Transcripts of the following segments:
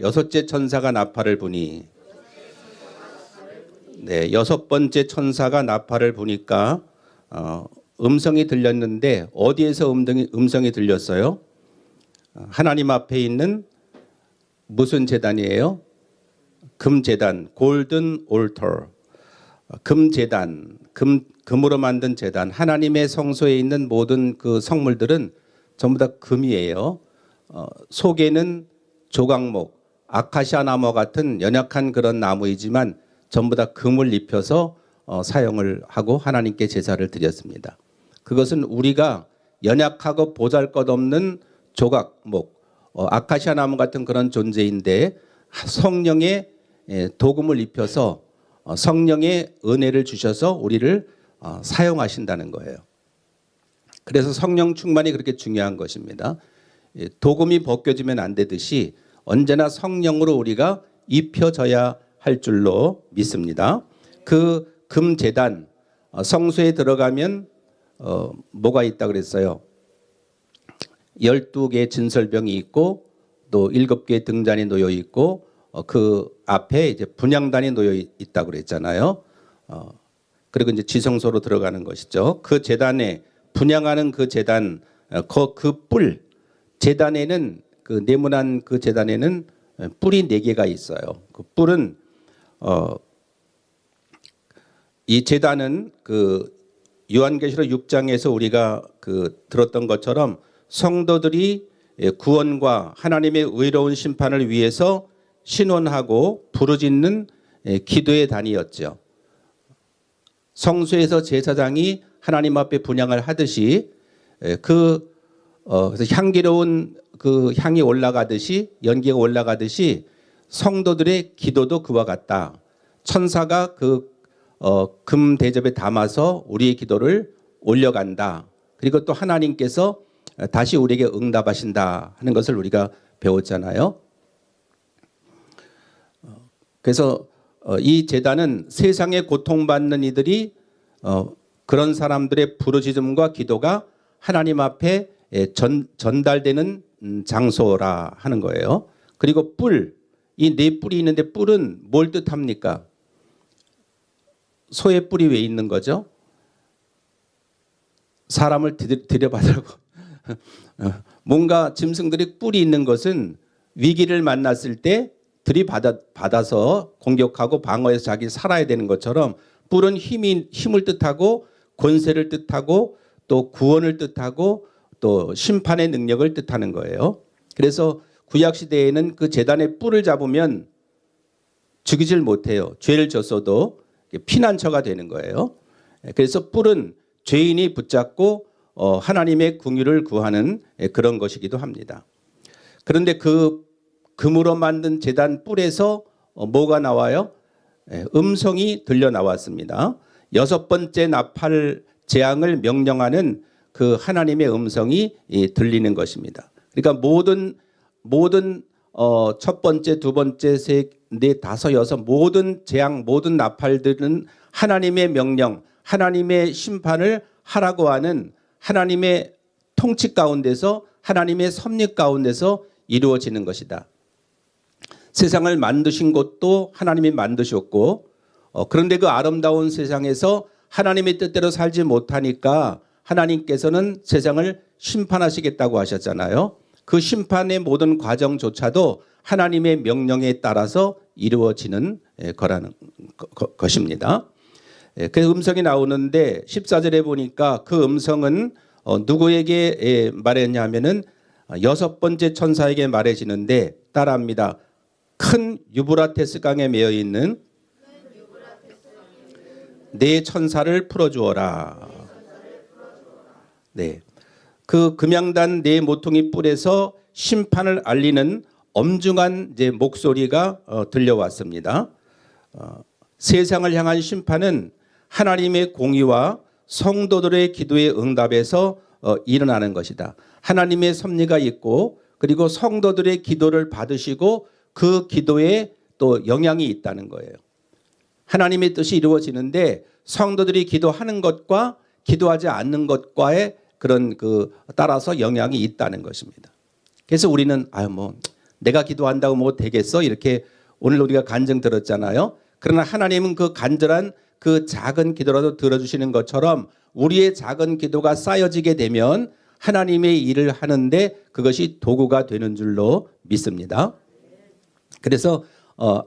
여섯째 천사가 나팔을 부니, 네, 여섯 번째 천사가 나팔을 부니까 음성이 들렸는데 어디에서 음성이 들렸어요? 하나님 앞에 있는 무슨 제단이에요? 금제단, 골든 올터. 금제단, 금으로 만든 제단. 하나님의 성소에 있는 모든 그 성물들은 전부 다 금이에요. 속에는 조각목, 아카시아 나무 같은 연약한 그런 나무이지만 전부 다 금을 입혀서 사용을 하고 하나님께 제사를 드렸습니다. 그것은 우리가 연약하고 보잘것없는 조각목, 아카시아 나무 같은 그런 존재인데 성령의 도금을 입혀서 성령의 은혜를 주셔서 우리를 사용하신다는 거예요. 그래서 성령 충만이 그렇게 중요한 것입니다. 도금이 벗겨지면 안 되듯이 언제나 성령으로 우리가 입혀져야 할 줄로 믿습니다. 그 금제단, 성소에 들어가면 뭐가 있다 그랬어요? 12개의 진설병이 있고 또 7개의 등잔이 놓여 있고 그 앞에 이제 분향단이 놓여 있다고 그랬잖아요. 그리고 이제 지성소로 들어가는 것이죠. 그 제단에 분향하는 그 제단, 그 뿔, 제단에는 그 네모난 그 제단에는 뿔이 4개가 있어요. 그 뿔은 이 제단은 그 요한계시록 6장에서 우리가 그 들었던 것처럼 성도들이 구원과 하나님의 의로운 심판을 위해서 신원하고 부르짖는 기도의 단이었죠. 성소에서 제사장이 하나님 앞에 분향을 하듯이 그래서 향기로운 그 향이 올라가듯이 연기가 올라가듯이 성도들의 기도도 그와 같다. 천사가 그 금 대접에 담아서 우리의 기도를 올려간다. 그리고 또 하나님께서 다시 우리에게 응답하신다 하는 것을 우리가 배웠잖아요. 그래서 이 제단은 세상에 고통받는 이들이 그런 사람들의 부르짖음과 기도가 하나님 앞에 전달되는 장소라 하는 거예요. 그리고 뿔, 이 4뿔이 있는데 뿔은 뭘 뜻합니까? 소의 뿔이 왜 있는 거죠? 사람을 들여받으라고. 뭔가 짐승들이 뿔이 있는 것은 위기를 만났을 때 들이받아서 공격하고 방어해서 자기 살아야 되는 것처럼 뿔은 힘을 뜻하고 권세를 뜻하고 또 구원을 뜻하고 또 심판의 능력을 뜻하는 거예요. 그래서 구약시대에는 그 제단의 뿔을 잡으면 죽이질 못해요. 죄를 졌어도 피난처가 되는 거예요. 그래서 뿔은 죄인이 붙잡고 하나님의 긍휼을 구하는 그런 것이기도 합니다. 그런데 그 금으로 만든 제단 뿔에서 뭐가 나와요? 음성이 들려 나왔습니다. 6번째 나팔 재앙을 명령하는 그 하나님의 음성이 들리는 것입니다. 그러니까 모든 첫 번째, 두 번째, 셋, 넷, 다섯, 여섯 모든 재앙, 모든 나팔들은 하나님의 명령, 하나님의 심판을 하라고 하는 하나님의 통치 가운데서 하나님의 섭리 가운데서 이루어지는 것이다. 세상을 만드신 것도 하나님이 만드셨고 그런데 그 아름다운 세상에서 하나님의 뜻대로 살지 못하니까 하나님께서는 세상을 심판하시겠다고 하셨잖아요. 그 심판의 모든 과정조차도 하나님의 명령에 따라서 이루어지는 거라는 것입니다. 그 음성이 나오는데 14절에 보니까 그 음성은 누구에게 말했냐면은 6번째 천사에게 말해지는데 따라합니다. 큰 유브라테스 강에 매여 있는 네 천사를 풀어주어라. 네, 그 금양단 네 모퉁이 뿔에서 심판을 알리는 엄중한 이제 목소리가 들려왔습니다. 세상을 향한 심판은 하나님의 공의와 성도들의 기도의 응답에서 일어나는 것이다. 하나님의 섭리가 있고 그리고 성도들의 기도를 받으시고 그 기도에 또 영향이 있다는 거예요. 하나님의 뜻이 이루어지는데 성도들이 기도하는 것과 기도하지 않는 것과의 그런 따라서 영향이 있다는 것입니다. 그래서 우리는 내가 기도한다고 뭐 되겠어? 이렇게 오늘 우리가 간증 들었잖아요. 그러나 하나님은 그 간절한 그 작은 기도라도 들어주시는 것처럼 우리의 작은 기도가 쌓여지게 되면 하나님의 일을 하는데 그것이 도구가 되는 줄로 믿습니다. 그래서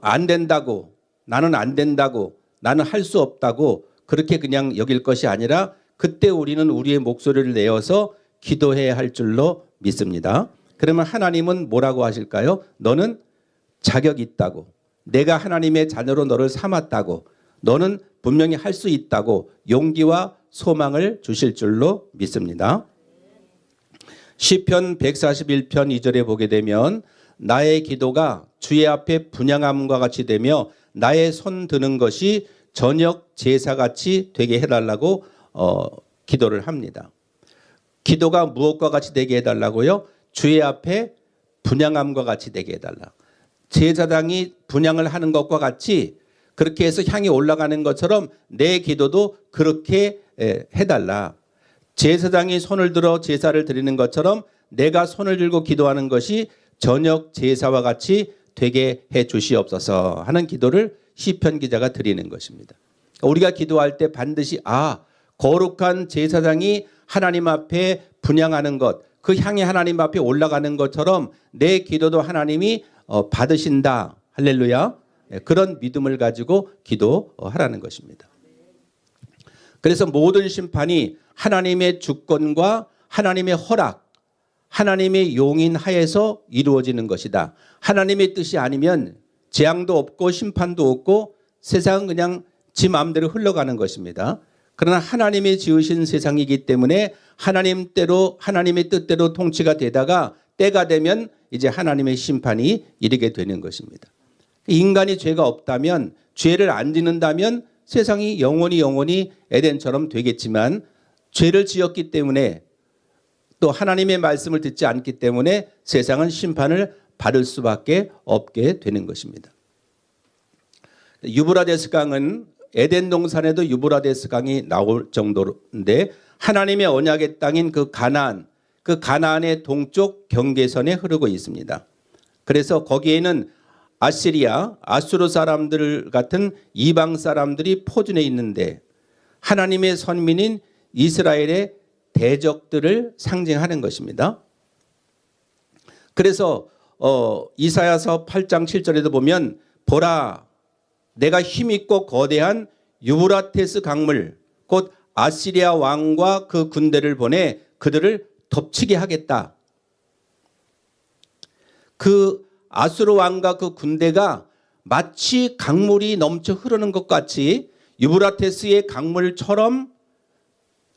안 된다고, 나는 안 된다고, 나는 할 수 없다고 그렇게 그냥 여길 것이 아니라 그때 우리는 우리의 목소리를 내어서 기도해야 할 줄로 믿습니다. 그러면 하나님은 뭐라고 하실까요? 너는 자격이 있다고, 내가 하나님의 자녀로 너를 삼았다고, 너는 분명히 할 수 있다고 용기와 소망을 주실 줄로 믿습니다. 시편 141편 2절에 보게 되면 나의 기도가 주의 앞에 분향함과 같이 되며 나의 손 드는 것이 저녁 제사같이 되게 해달라고 기도를 합니다. 기도가 무엇과 같이 되게 해달라고요? 주의 앞에 분향함과 같이 되게 해달라. 제사장이 분향을 하는 것과 같이 그렇게 해서 향이 올라가는 것처럼 내 기도도 그렇게 해달라. 제사장이 손을 들어 제사를 드리는 것처럼 내가 손을 들고 기도하는 것이 저녁 제사와 같이 되게 해 주시옵소서 하는 기도를 시편 기자가 드리는 것입니다. 우리가 기도할 때 반드시 거룩한 제사장이 하나님 앞에 분향하는 것, 그 향이 하나님 앞에 올라가는 것처럼 내 기도도 하나님이 받으신다. 할렐루야. 그런 믿음을 가지고 기도하라는 것입니다. 그래서 모든 심판이 하나님의 주권과 하나님의 허락, 하나님의 용인 하에서 이루어지는 것이다. 하나님의 뜻이 아니면 재앙도 없고 심판도 없고 세상은 그냥 지 마음대로 흘러가는 것입니다. 그러나 하나님이 지으신 세상이기 때문에 하나님대로 하나님의 뜻대로 통치가 되다가 때가 되면 이제 하나님의 심판이 이르게 되는 것입니다. 인간이 죄가 없다면, 죄를 안 짓는다면 세상이 영원히 에덴처럼 되겠지만 죄를 지었기 때문에 또 하나님의 말씀을 듣지 않기 때문에 세상은 심판을 받을 수밖에 없게 되는 것입니다. 유브라데스 강은 에덴 동산에도 유브라데스 강이 나올 정도인데 하나님의 언약의 땅인 그 가나안의 동쪽 경계선에 흐르고 있습니다. 그래서 거기에는 아시리아, 아수르 사람들 같은 이방 사람들이 포진해 있는데 하나님의 선민인 이스라엘의 대적들을 상징하는 것입니다. 그래서 이사야서 8장 7절에도 보면 보라 내가 힘있고 거대한 유브라테스 강물 곧 아시리아 왕과 그 군대를 보내 그들을 덮치게 하겠다. 그 아수르 왕과 그 군대가 마치 강물이 넘쳐 흐르는 것 같이 유브라테스의 강물처럼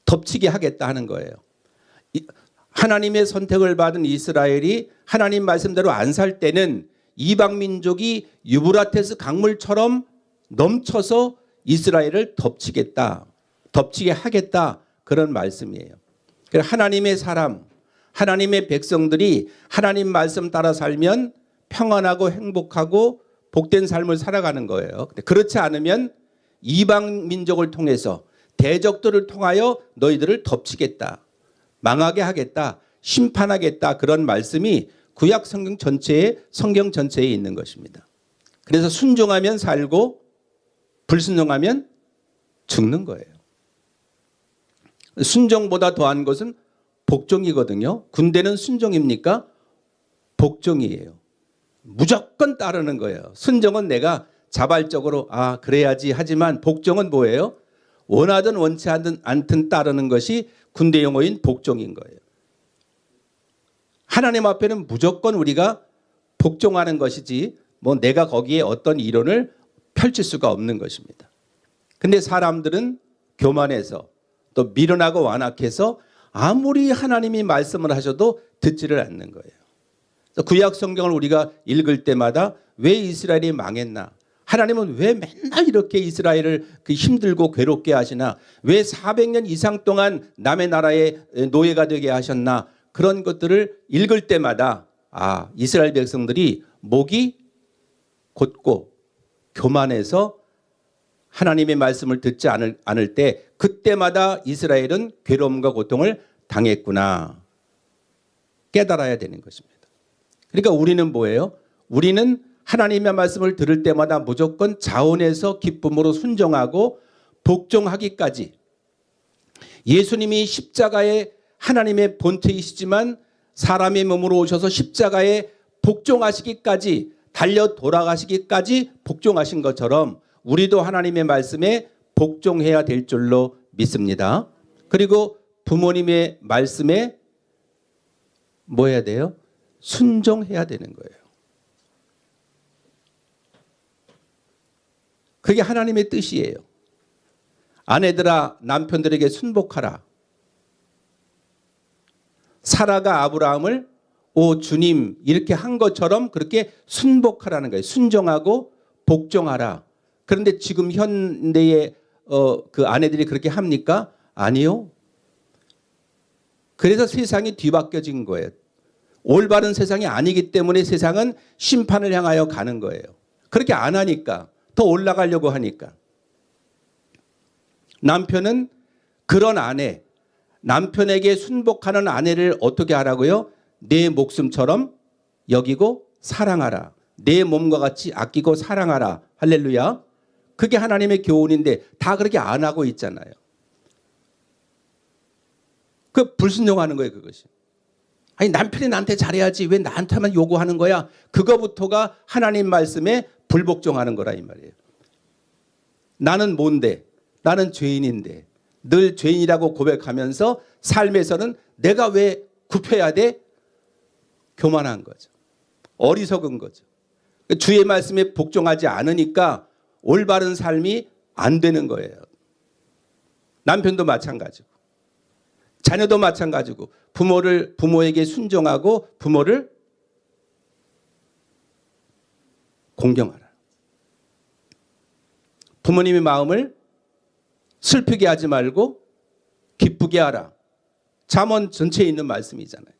덮치게 하겠다 하는 거예요. 하나님의 선택을 받은 이스라엘이 하나님 말씀대로 안 살 때는 이방 민족이 유브라테스 강물처럼 넘쳐서 이스라엘을 덮치겠다, 덮치게 하겠다 그런 말씀이에요. 그래서 하나님의 사람, 하나님의 백성들이 하나님 말씀 따라 살면 평안하고 행복하고 복된 삶을 살아가는 거예요. 그렇지 않으면 이방 민족을 통해서 대적들을 통하여 너희들을 덮치겠다, 망하게 하겠다, 심판하겠다 그런 말씀이 구약 성경 전체에 있는 것입니다. 그래서 순종하면 살고 불순종하면 죽는 거예요. 순종보다 더한 것은 복종이거든요. 군대는 순종입니까? 복종이에요. 무조건 따르는 거예요. 순종은 내가 자발적으로 그래야지 하지만 복종은 뭐예요? 원하든 원치 않든 따르는 것이 군대 용어인 복종인 거예요. 하나님 앞에는 무조건 우리가 복종하는 것이지 뭐 내가 거기에 어떤 이론을 펼칠 수가 없는 것입니다. 근데 사람들은 교만해서 또 미련하고 완악해서 아무리 하나님이 말씀을 하셔도 듣지를 않는 거예요. 구약 성경을 우리가 읽을 때마다 왜 이스라엘이 망했나? 하나님은 왜 맨날 이렇게 이스라엘을 힘들고 괴롭게 하시나? 왜 400년 이상 동안 남의 나라의 노예가 되게 하셨나? 그런 것들을 읽을 때마다 이스라엘 백성들이 목이 곧고 교만해서 하나님의 말씀을 듣지 않을 때 그때마다 이스라엘은 괴로움과 고통을 당했구나 깨달아야 되는 것입니다. 그러니까 우리는 뭐예요? 우리는 하나님의 말씀을 들을 때마다 무조건 자원해서 기쁨으로 순종하고 복종하기까지, 예수님이 십자가에 하나님의 본체이시지만 사람의 몸으로 오셔서 십자가에 복종하시기까지, 달려 돌아가시기까지 복종하신 것처럼 우리도 하나님의 말씀에 복종해야 될 줄로 믿습니다. 그리고 부모님의 말씀에 뭐 해야 돼요? 순종해야 되는 거예요. 그게 하나님의 뜻이에요. 아내들아 남편들에게 순복하라. 사라가 아브라함을 오 주님 이렇게 한 것처럼 그렇게 순복하라는 거예요. 순종하고 복종하라. 그런데 지금 현대의 그 아내들이 그렇게 합니까? 아니요. 그래서 세상이 뒤바뀌어진 거예요. 올바른 세상이 아니기 때문에 세상은 심판을 향하여 가는 거예요. 그렇게 안 하니까, 더 올라가려고 하니까. 남편은 그런 아내, 남편에게 순복하는 아내를 어떻게 하라고요? 내 목숨처럼 여기고 사랑하라. 내 몸과 같이 아끼고 사랑하라. 할렐루야. 그게 하나님의 교훈인데 다 그렇게 안 하고 있잖아요. 그 불순종하는 거예요, 그것이. 아니 남편이 나한테 잘해야지 왜 나한테만 요구하는 거야? 그거부터가 하나님 말씀에 불복종하는 거라 이 말이에요. 나는 뭔데? 나는 죄인인데 늘 죄인이라고 고백하면서 삶에서는 내가 왜 굽혀야 돼? 교만한 거죠. 어리석은 거죠. 주의 말씀에 복종하지 않으니까 올바른 삶이 안 되는 거예요. 남편도 마찬가지고 자녀도 마찬가지고 부모에게 순종하고 부모를 공경하라. 부모님의 마음을 슬프게 하지 말고 기쁘게 하라. 잠언 전체에 있는 말씀이잖아요.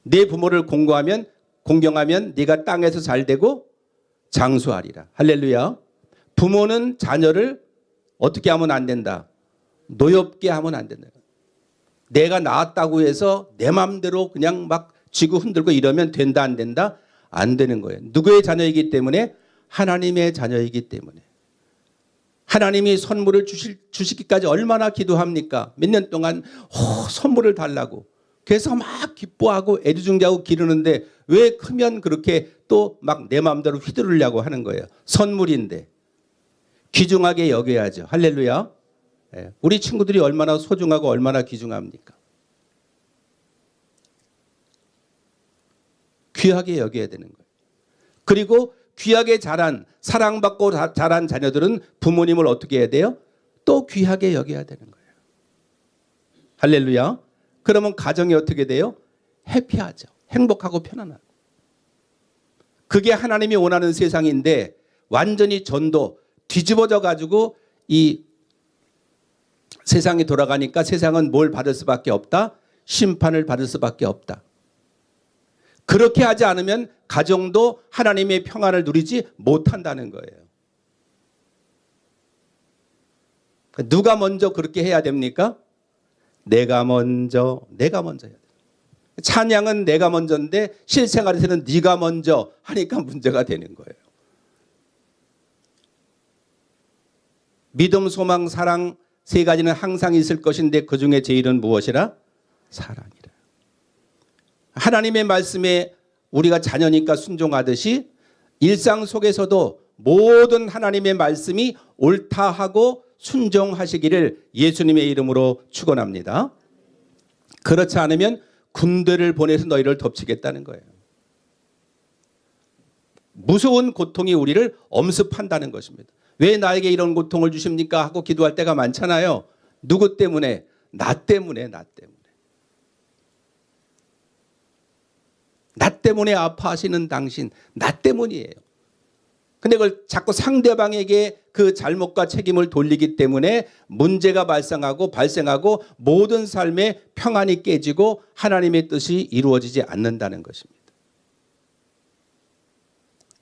내 부모를 공경하면 네가 땅에서 잘 되고 장수하리라. 할렐루야. 부모는 자녀를 어떻게 하면 안 된다? 노엽게 하면 안 된다. 내가 낳았다고 해서 내 마음대로 그냥 막 쥐고 흔들고 이러면 된다 안 된다? 안 되는 거예요. 누구의 자녀이기 때문에? 하나님의 자녀이기 때문에. 하나님이 선물을 주시기까지 얼마나 기도합니까? 몇 년 동안 선물을 달라고. 그래서 막 기뻐하고 애지중지하고 기르는데 왜 크면 그렇게 또 막 내 마음대로 휘두르려고 하는 거예요. 선물인데. 귀중하게 여겨야죠. 할렐루야. 우리 친구들이 얼마나 소중하고 얼마나 귀중합니까? 귀하게 여겨야 되는 거예요. 그리고 귀하게 자란, 사랑받고 자란 자녀들은 부모님을 어떻게 해야 돼요? 또 귀하게 여겨야 되는 거예요. 할렐루야. 그러면 가정이 어떻게 돼요? 해피하죠. 행복하고 편안하고. 그게 하나님이 원하는 세상인데 완전히 전도 뒤집어져 가지고 이 세상이 돌아가니까 세상은 뭘 받을 수밖에 없다? 심판을 받을 수밖에 없다. 그렇게 하지 않으면 가정도 하나님의 평안을 누리지 못한다는 거예요. 누가 먼저 그렇게 해야 됩니까? 내가 먼저 해야 돼요. 찬양은 내가 먼저인데 실생활에서는 네가 먼저 하니까 문제가 되는 거예요. 믿음, 소망, 사랑 세 가지는 항상 있을 것인데 그중에 제일은 무엇이라? 사랑이라. 하나님의 말씀에 우리가 자녀니까 순종하듯이 일상 속에서도 모든 하나님의 말씀이 옳다 하고 순종하시기를 예수님의 이름으로 축원합니다. 그렇지 않으면 군대를 보내서 너희를 덮치겠다는 거예요. 무서운 고통이 우리를 엄습한다는 것입니다. 왜 나에게 이런 고통을 주십니까? 하고 기도할 때가 많잖아요. 누구 때문에? 나 때문에. 나 때문에 아파하시는 당신, 나 때문이에요. 근데 그걸 자꾸 상대방에게 그 잘못과 책임을 돌리기 때문에 문제가 발생하고 모든 삶의 평안이 깨지고 하나님의 뜻이 이루어지지 않는다는 것입니다.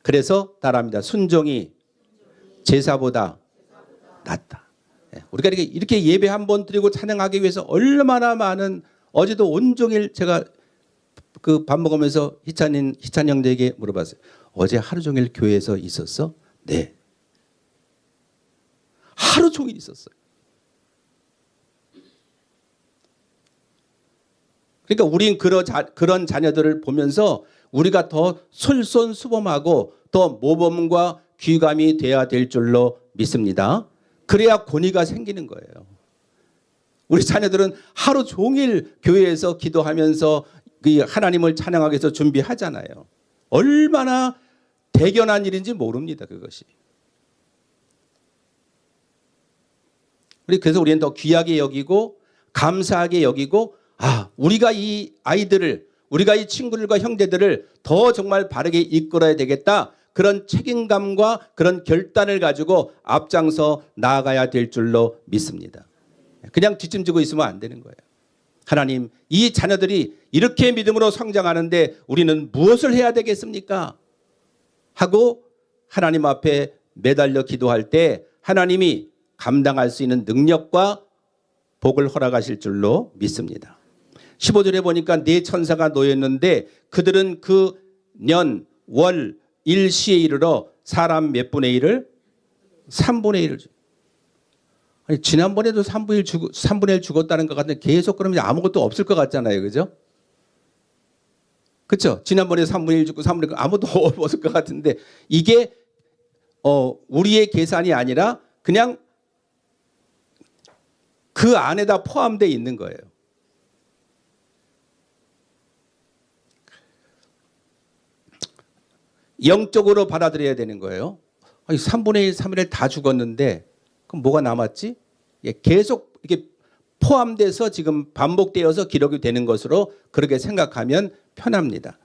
그래서 따라합니다. 순종이 제사보다 낫다. 우리가 이렇게 예배 한번 드리고 찬양하기 위해서 얼마나 많은, 어제도 온종일 제가 그 밥 먹으면서 희찬 형제에게 물어봤어요. 어제 하루 종일 교회에서 있었어? 네. 하루 종일 있었어요. 그러니까 우린 그런 자녀들을 보면서 우리가 더 솔선수범하고 더 모범과 귀감이 돼야 될 줄로 믿습니다. 그래야 권위가 생기는 거예요. 우리 자녀들은 하루 종일 교회에서 기도하면서 하나님을 찬양하기 위해서 준비하잖아요. 얼마나 대견한 일인지 모릅니다. 그것이. 그래서 우리는 더 귀하게 여기고 감사하게 여기고 우리가 이 아이들을 우리가 이 친구들과 형제들을 더 정말 바르게 이끌어야 되겠다. 그런 책임감과 그런 결단을 가지고 앞장서 나아가야 될 줄로 믿습니다. 그냥 뒷짐지고 있으면 안 되는 거예요. 하나님, 이 자녀들이 이렇게 믿음으로 성장하는데 우리는 무엇을 해야 되겠습니까? 하고 하나님 앞에 매달려 기도할 때 하나님이 감당할 수 있는 능력과 복을 허락하실 줄로 믿습니다. 15절에 보니까 네 천사가 놓였는데 그들은 그 년, 월, 일시에 이르러 사람 몇 분의 1을? 3분의 1을 아니, 지난번에도 3분의 1 죽었다는 것 같은데 계속 그러면 아무것도 없을 것 같잖아요. 그죠? 그렇죠? 지난번에 3분의 1 죽고 3분의 1 아무것도 없을 것 같은데 이게 우리의 계산이 아니라 그냥 그 안에다 포함되어 있는 거예요. 영적으로 받아들여야 되는 거예요. 아니, 3분의 1, 3분의 1 다 죽었는데 그럼 뭐가 남았지? 계속 이렇게 포함돼서 지금 반복되어서 기록이 되는 것으로 그렇게 생각하면 편합니다.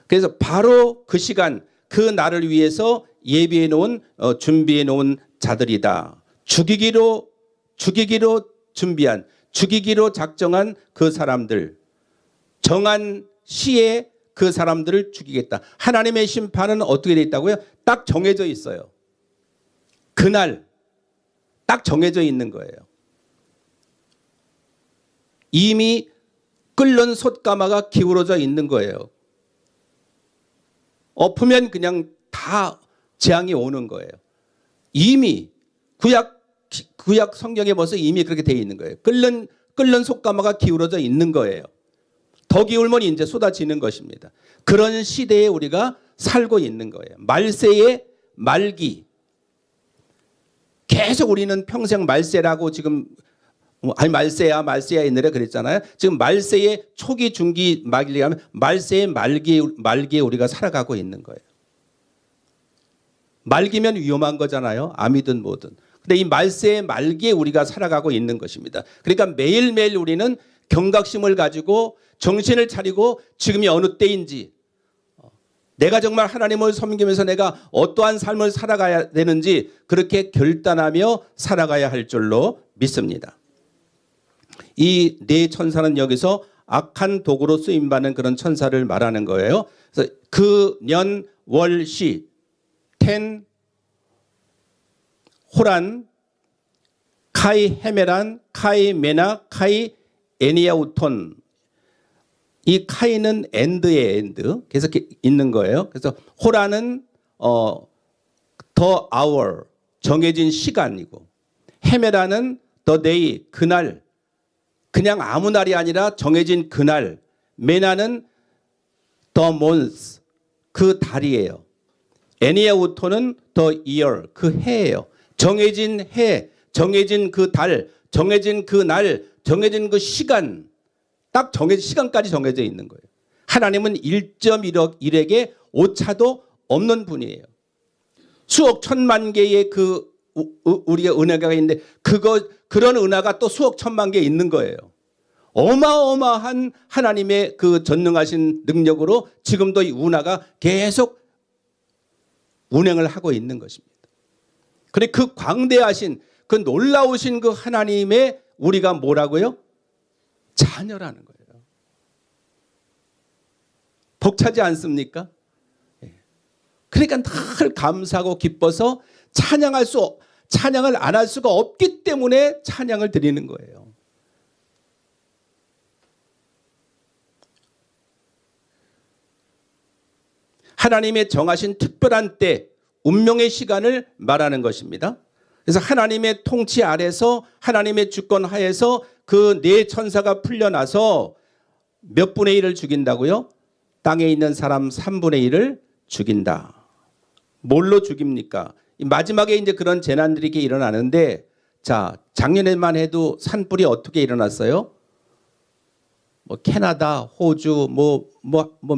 그래서 바로 그 시간, 그 날을 위해서 예비해 놓은 준비해 놓은 자들이다. 죽이기로 준비한, 죽이기로 작정한 그 사람들, 정한 시에 그 사람들을 죽이겠다. 하나님의 심판은 어떻게 되어 있다고요? 딱 정해져 있어요. 그날 딱 정해져 있는 거예요. 이미 끓는 솥가마가 기울어져 있는 거예요. 엎으면 그냥 다 재앙이 오는 거예요. 이미 구약 성경에 벌써 이미 그렇게 되어 있는 거예요. 끓는 솥가마가 기울어져 있는 거예요. 더 기울면 이제 쏟아지는 것입니다. 그런 시대에 우리가 살고 있는 거예요. 말세의 말기. 계속 우리는 평생 말세라고 지금 아니 말세야 이 노래 그랬잖아요. 지금 말세의 초기 중기 말기 하면 말세의 말기에 우리가 살아가고 있는 거예요. 말기면 위험한 거잖아요. 암이든 뭐든. 근데 이 말세의 말기에 우리가 살아가고 있는 것입니다. 그러니까 매일매일 우리는 경각심을 가지고 정신을 차리고 지금이 어느 때인지 내가 정말 하나님을 섬기면서 내가 어떠한 삶을 살아가야 되는지 그렇게 결단하며 살아가야 할 줄로 믿습니다. 이 네 천사는 여기서 악한 도구로 쓰임받는 그런 천사를 말하는 거예요. 그래서 그 년, 월, 시, 텐, 호란, 카이 헤메란, 카이 메나, 카이 에니아우톤. 이 카이는 엔드의 엔드. 계속 있는 거예요. 그래서 호란은 the hour, 정해진 시간이고, 헤메라는 the day, 그날, 그냥 아무 날이 아니라 정해진 그날, 메나는 the month, 그 달이에요. 에니아우토는 the year, 그 해예요. 정해진 해, 정해진 그 달, 정해진 그 날, 정해진 그 시간, 딱 정해진 시간까지 정해져 있는 거예요. 하나님은 1.1에 오차도 없는 분이에요. 수억 천만 개의 그 우리가 은하가 있는데 그런 은하가 또 수억 천만 개 있는 거예요. 어마어마한 하나님의 그 전능하신 능력으로 지금도 이 은하가 계속 운행을 하고 있는 것입니다. 그래 그 광대하신 그 놀라우신 그 하나님의 우리가 뭐라고요? 자녀라는 거예요. 벅차지 않습니까? 그러니까 늘 감사하고 기뻐서 찬양을 안 할 수가 없기 때문에 찬양을 드리는 거예요. 하나님의 정하신 특별한 때, 운명의 시간을 말하는 것입니다. 그래서 하나님의 통치 아래서 하나님의 주권 하에서 그 네 천사가 풀려나서 몇 분의 1을 죽인다고요? 땅에 있는 사람 3분의 1을 죽인다. 뭘로 죽입니까? 마지막에 이제 그런 재난들이 이렇게 일어나는데, 자, 작년에만 해도 산불이 어떻게 일어났어요? 뭐 캐나다, 호주,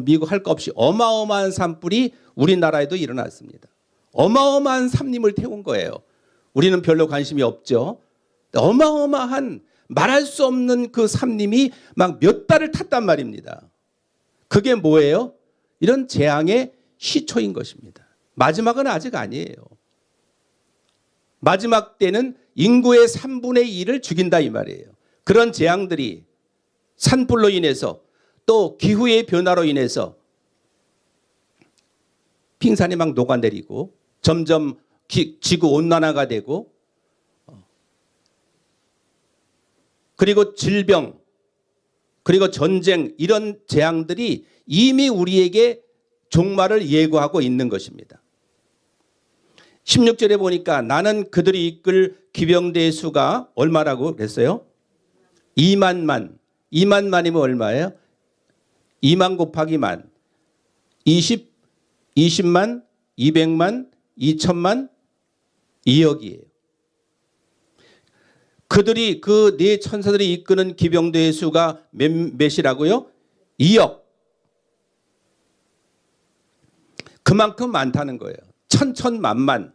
미국 할 거 없이 어마어마한 산불이 우리나라에도 일어났습니다. 어마어마한 산림을 태운 거예요. 우리는 별로 관심이 없죠. 어마어마한 말할 수 없는 그 산림이 막 몇 달을 탔단 말입니다. 그게 뭐예요? 이런 재앙의 시초인 것입니다. 마지막은 아직 아니에요. 마지막 때는 인구의 3분의 1을 죽인다 이 말이에요. 그런 재앙들이 산불로 인해서 또 기후의 변화로 인해서 빙산이 막 녹아내리고 점점 지구 온난화가 되고, 그리고 질병, 그리고 전쟁, 이런 재앙들이 이미 우리에게 종말을 예고하고 있는 것입니다. 16절에 보니까 나는 그들이 이끌 기병대의 수가 얼마라고 그랬어요? 2만만. 2만만이면 얼마예요? 2만 곱하기 만. 20만, 200만, 2천만, 2억이에요. 그들이 그 네 천사들이 이끄는 기병대의 수가 몇이라고요? 2억. 그만큼 많다는 거예요. 천천만만.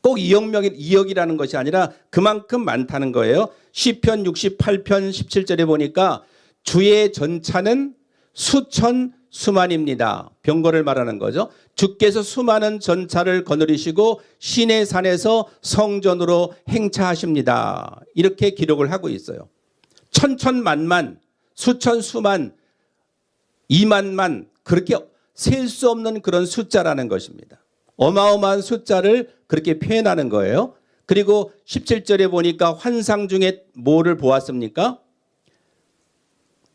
꼭 2억 명이 2억이라는 것이 아니라 그만큼 많다는 거예요. 시편 68편 17절에 보니까 주의 전차는 수천 수만입니다. 병거를 말하는 거죠. 주께서 수많은 전차를 거느리시고 시내 산에서 성전으로 행차하십니다. 이렇게 기록을 하고 있어요. 천천만만, 수천 수만, 2만만, 그렇게 셀 수 없는 그런 숫자라는 것입니다. 어마어마한 숫자를 그렇게 표현하는 거예요. 그리고 17절에 보니까 환상 중에 뭐를 보았습니까?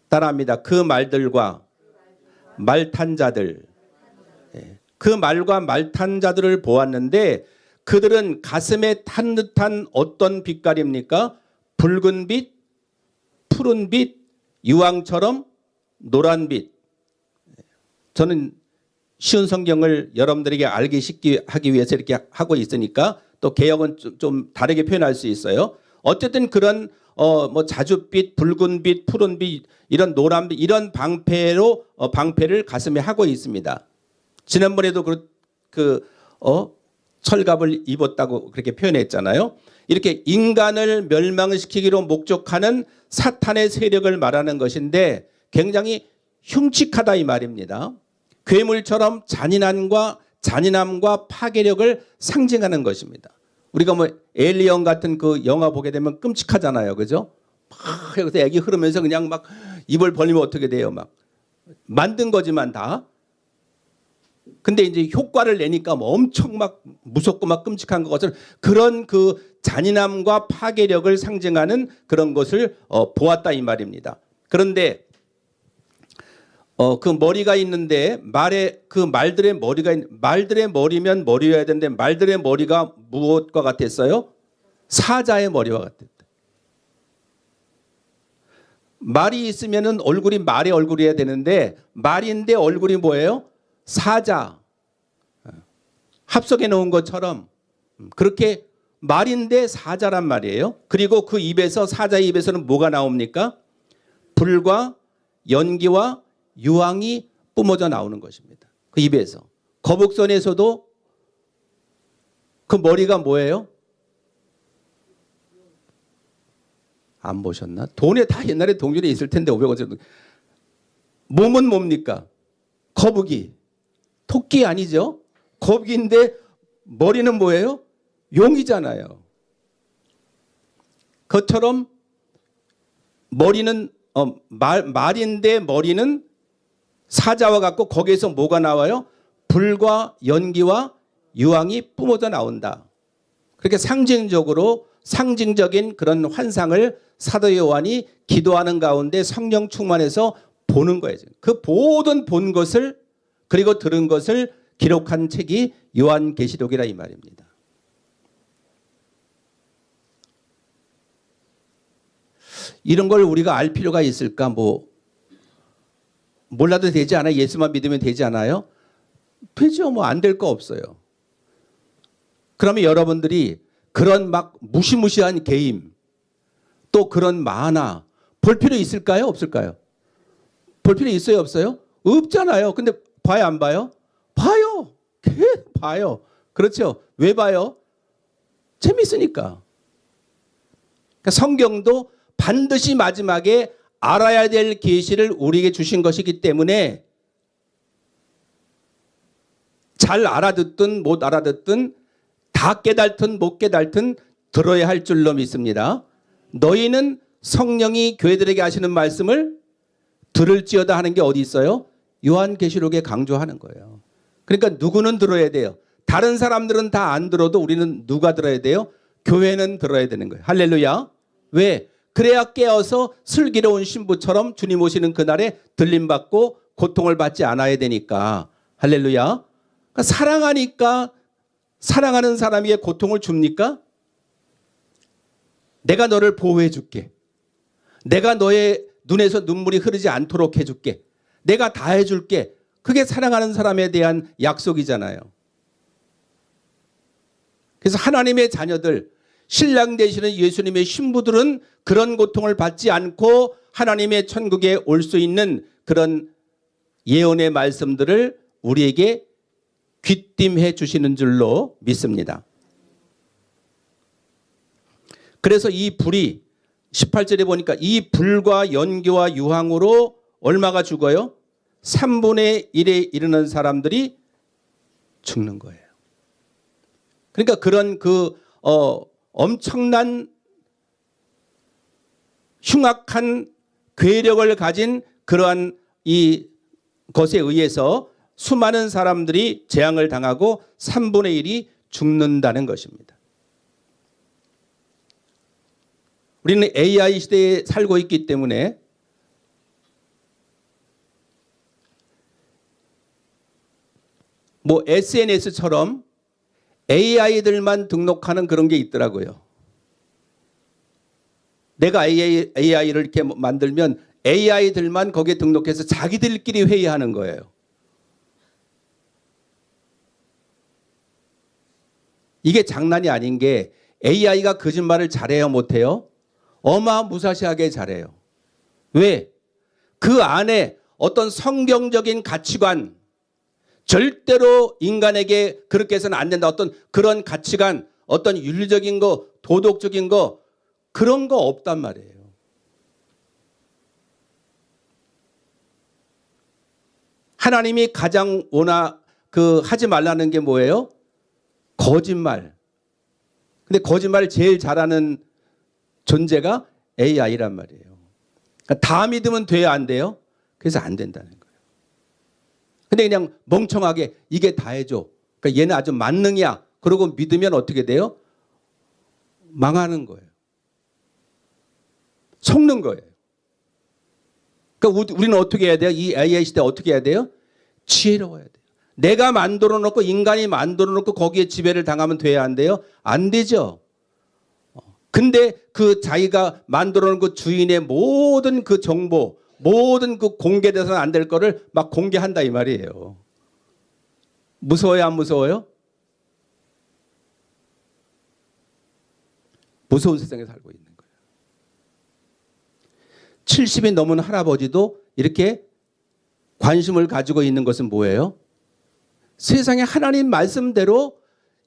따라합니다. 그 말들과 말 탄 자들. 그 말과 말 탄 자들을 보았는데 그들은 가슴에 탄 듯한 어떤 빛깔입니까? 붉은 빛, 푸른 빛, 유황처럼 노란 빛. 저는 쉬운 성경을 여러분들에게 알기 쉽게 하기 위해서 이렇게 하고 있으니까 또 개역은 좀 다르게 표현할 수 있어요. 어쨌든 그런 자줏빛, 붉은빛, 푸른빛, 이런 노란빛, 이런 방패를 가슴에 하고 있습니다. 지난번에도 철갑을 입었다고 그렇게 표현했잖아요. 이렇게 인간을 멸망시키기로 목적하는 사탄의 세력을 말하는 것인데 굉장히 흉측하다 이 말입니다. 괴물처럼 잔인함과 파괴력을 상징하는 것입니다. 우리가 에일리언 같은 그 영화 보게 되면 끔찍하잖아요. 그죠? 막 여기서 애기 흐르면서 그냥 막 입을 벌리면 어떻게 돼요? 막 만든 거지만 다. 근데 이제 효과를 내니까 엄청 막 무섭고 막 끔찍한 것을 그런 그 잔인함과 파괴력을 상징하는 그런 것을 보았다 이 말입니다. 그런데 그 머리가 있는데 말들의 머리면 머리여야 되는데 말들의 머리가 무엇과 같았어요? 사자의 머리와 같았다. 말이 있으면은 얼굴이 말의 얼굴이어야 되는데 말인데 얼굴이 뭐예요? 사자. 합성해 놓은 것처럼 그렇게 말인데 사자란 말이에요. 그리고 그 입에서 사자의 입에서는 뭐가 나옵니까? 불과 연기와 유황이 뿜어져 나오는 것입니다. 그 입에서. 거북선에서도 그 머리가 뭐예요? 안 보셨나? 돈에 다 옛날에 동전에 있을 텐데 500원. 몸은 뭡니까? 거북이. 토끼 아니죠? 거북이인데 머리는 뭐예요? 용이잖아요. 그것처럼 머리는 말인데 머리는 사자와 같고 거기에서 뭐가 나와요? 불과 연기와 유황이 뿜어져 나온다. 그렇게 상징적인 그런 환상을 사도 요한이 기도하는 가운데 성령 충만해서 보는 거예요. 그 모든 본 것을 그리고 들은 것을 기록한 책이 요한계시록이라 이 말입니다. 이런 걸 우리가 알 필요가 있을까? 몰라도 되지 않아요? 예수만 믿으면 되지 않아요? 되죠. 안 될 거 없어요. 그러면 여러분들이 그런 막 무시무시한 게임, 또 그런 만화 볼 필요 있을까요? 없을까요? 볼 필요 있어요? 없어요? 없잖아요. 근데 봐요? 안 봐요? 봐요. 봐요. 그렇죠. 왜 봐요? 재밌으니까. 그러니까 성경도 반드시 마지막에 알아야 될 계시를 우리에게 주신 것이기 때문에 잘 알아듣든 못 알아듣든 다 깨달든 못 깨달든 들어야 할 줄로 믿습니다. 너희는 성령이 교회들에게 하시는 말씀을 들을지어다 하는 게 어디 있어요? 요한계시록에 강조하는 거예요. 그러니까 누구는 들어야 돼요. 다른 사람들은 다 안 들어도 우리는 누가 들어야 돼요? 교회는 들어야 되는 거예요. 할렐루야. 왜? 그래야 깨어서 슬기로운 신부처럼 주님 오시는 그날에 들림받고 고통을 받지 않아야 되니까. 할렐루야. 그러니까 사랑하니까 사랑하는 사람에게 고통을 줍니까? 내가 너를 보호해 줄게. 내가 너의 눈에서 눈물이 흐르지 않도록 해줄게. 내가 다 해줄게. 그게 사랑하는 사람에 대한 약속이잖아요. 그래서 하나님의 자녀들, 신랑 되시는 예수님의 신부들은 그런 고통을 받지 않고 하나님의 천국에 올 수 있는 그런 예언의 말씀들을 우리에게 귀띔해 주시는 줄로 믿습니다. 그래서 이 불이 18절에 보니까 이 불과 연기와 유황으로 얼마가 죽어요? 3분의 1에 이르는 사람들이 죽는 거예요. 그러니까 그런 엄청난 흉악한 괴력을 가진 그러한 이 것에 의해서 수많은 사람들이 재앙을 당하고 3분의 1이 죽는다는 것입니다. 우리는 AI 시대에 살고 있기 때문에 SNS처럼 AI들만 등록하는 그런 게 있더라고요. 내가 AI를 이렇게 만들면 AI들만 거기에 등록해서 자기들끼리 회의하는 거예요. 이게 장난이 아닌 게 AI가 거짓말을 잘해요, 못해요? 어마무시하게 잘해요. 왜? 그 안에 어떤 성경적인 가치관, 절대로 인간에게 그렇게 해서는 안 된다. 어떤 그런 가치관, 어떤 윤리적인 거, 도덕적인 거, 그런 거 없단 말이에요. 하나님이 가장 하지 말라는 게 뭐예요? 거짓말. 근데 거짓말을 제일 잘하는 존재가 AI란 말이에요. 그러니까 다 믿으면 돼야 안 돼요? 그래서 안 된다는 거예요. 근데 그냥 멍청하게 이게 다 해줘. 그러니까 얘는 아주 만능이야. 그러고 믿으면 어떻게 돼요? 망하는 거예요. 속는 거예요. 그러니까 우리는 어떻게 해야 돼요? 이 AI 시대 어떻게 해야 돼요? 지혜로워야 돼요. 내가 만들어 놓고 인간이 만들어 놓고 거기에 지배를 당하면 돼야 안 돼요? 안 되죠. 근데 그 자기가 만들어 놓은 그 주인의 모든 그 정보, 모든 그 공개돼서는 안 될 거를 막 공개한다 이 말이에요. 무서워요, 안 무서워요? 무서운 세상에 살고 있는 거예요. 70이 넘은 할아버지도 이렇게 관심을 가지고 있는 것은 뭐예요? 세상에 하나님 말씀대로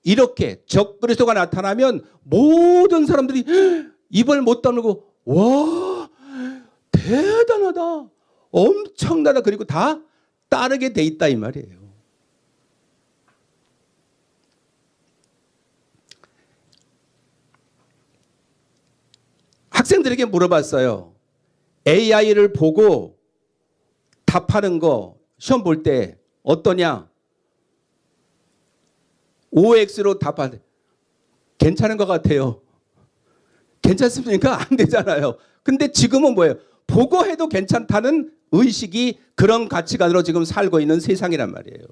이렇게 적그리스도가 나타나면 모든 사람들이 입을 못 다물고 와 대단하다 엄청나다 그리고 다 따르게 돼 있다 이 말이에요. 학생들에게 물어봤어요. AI를 보고 답하는 거 시험 볼 때 어떠냐? OX로 답하는데 괜찮은 것 같아요. 괜찮습니까? 안 되잖아요. 근데 지금은 뭐예요? 보고 해도 괜찮다는 의식이 그런 가치관으로 지금 살고 있는 세상이란 말이에요.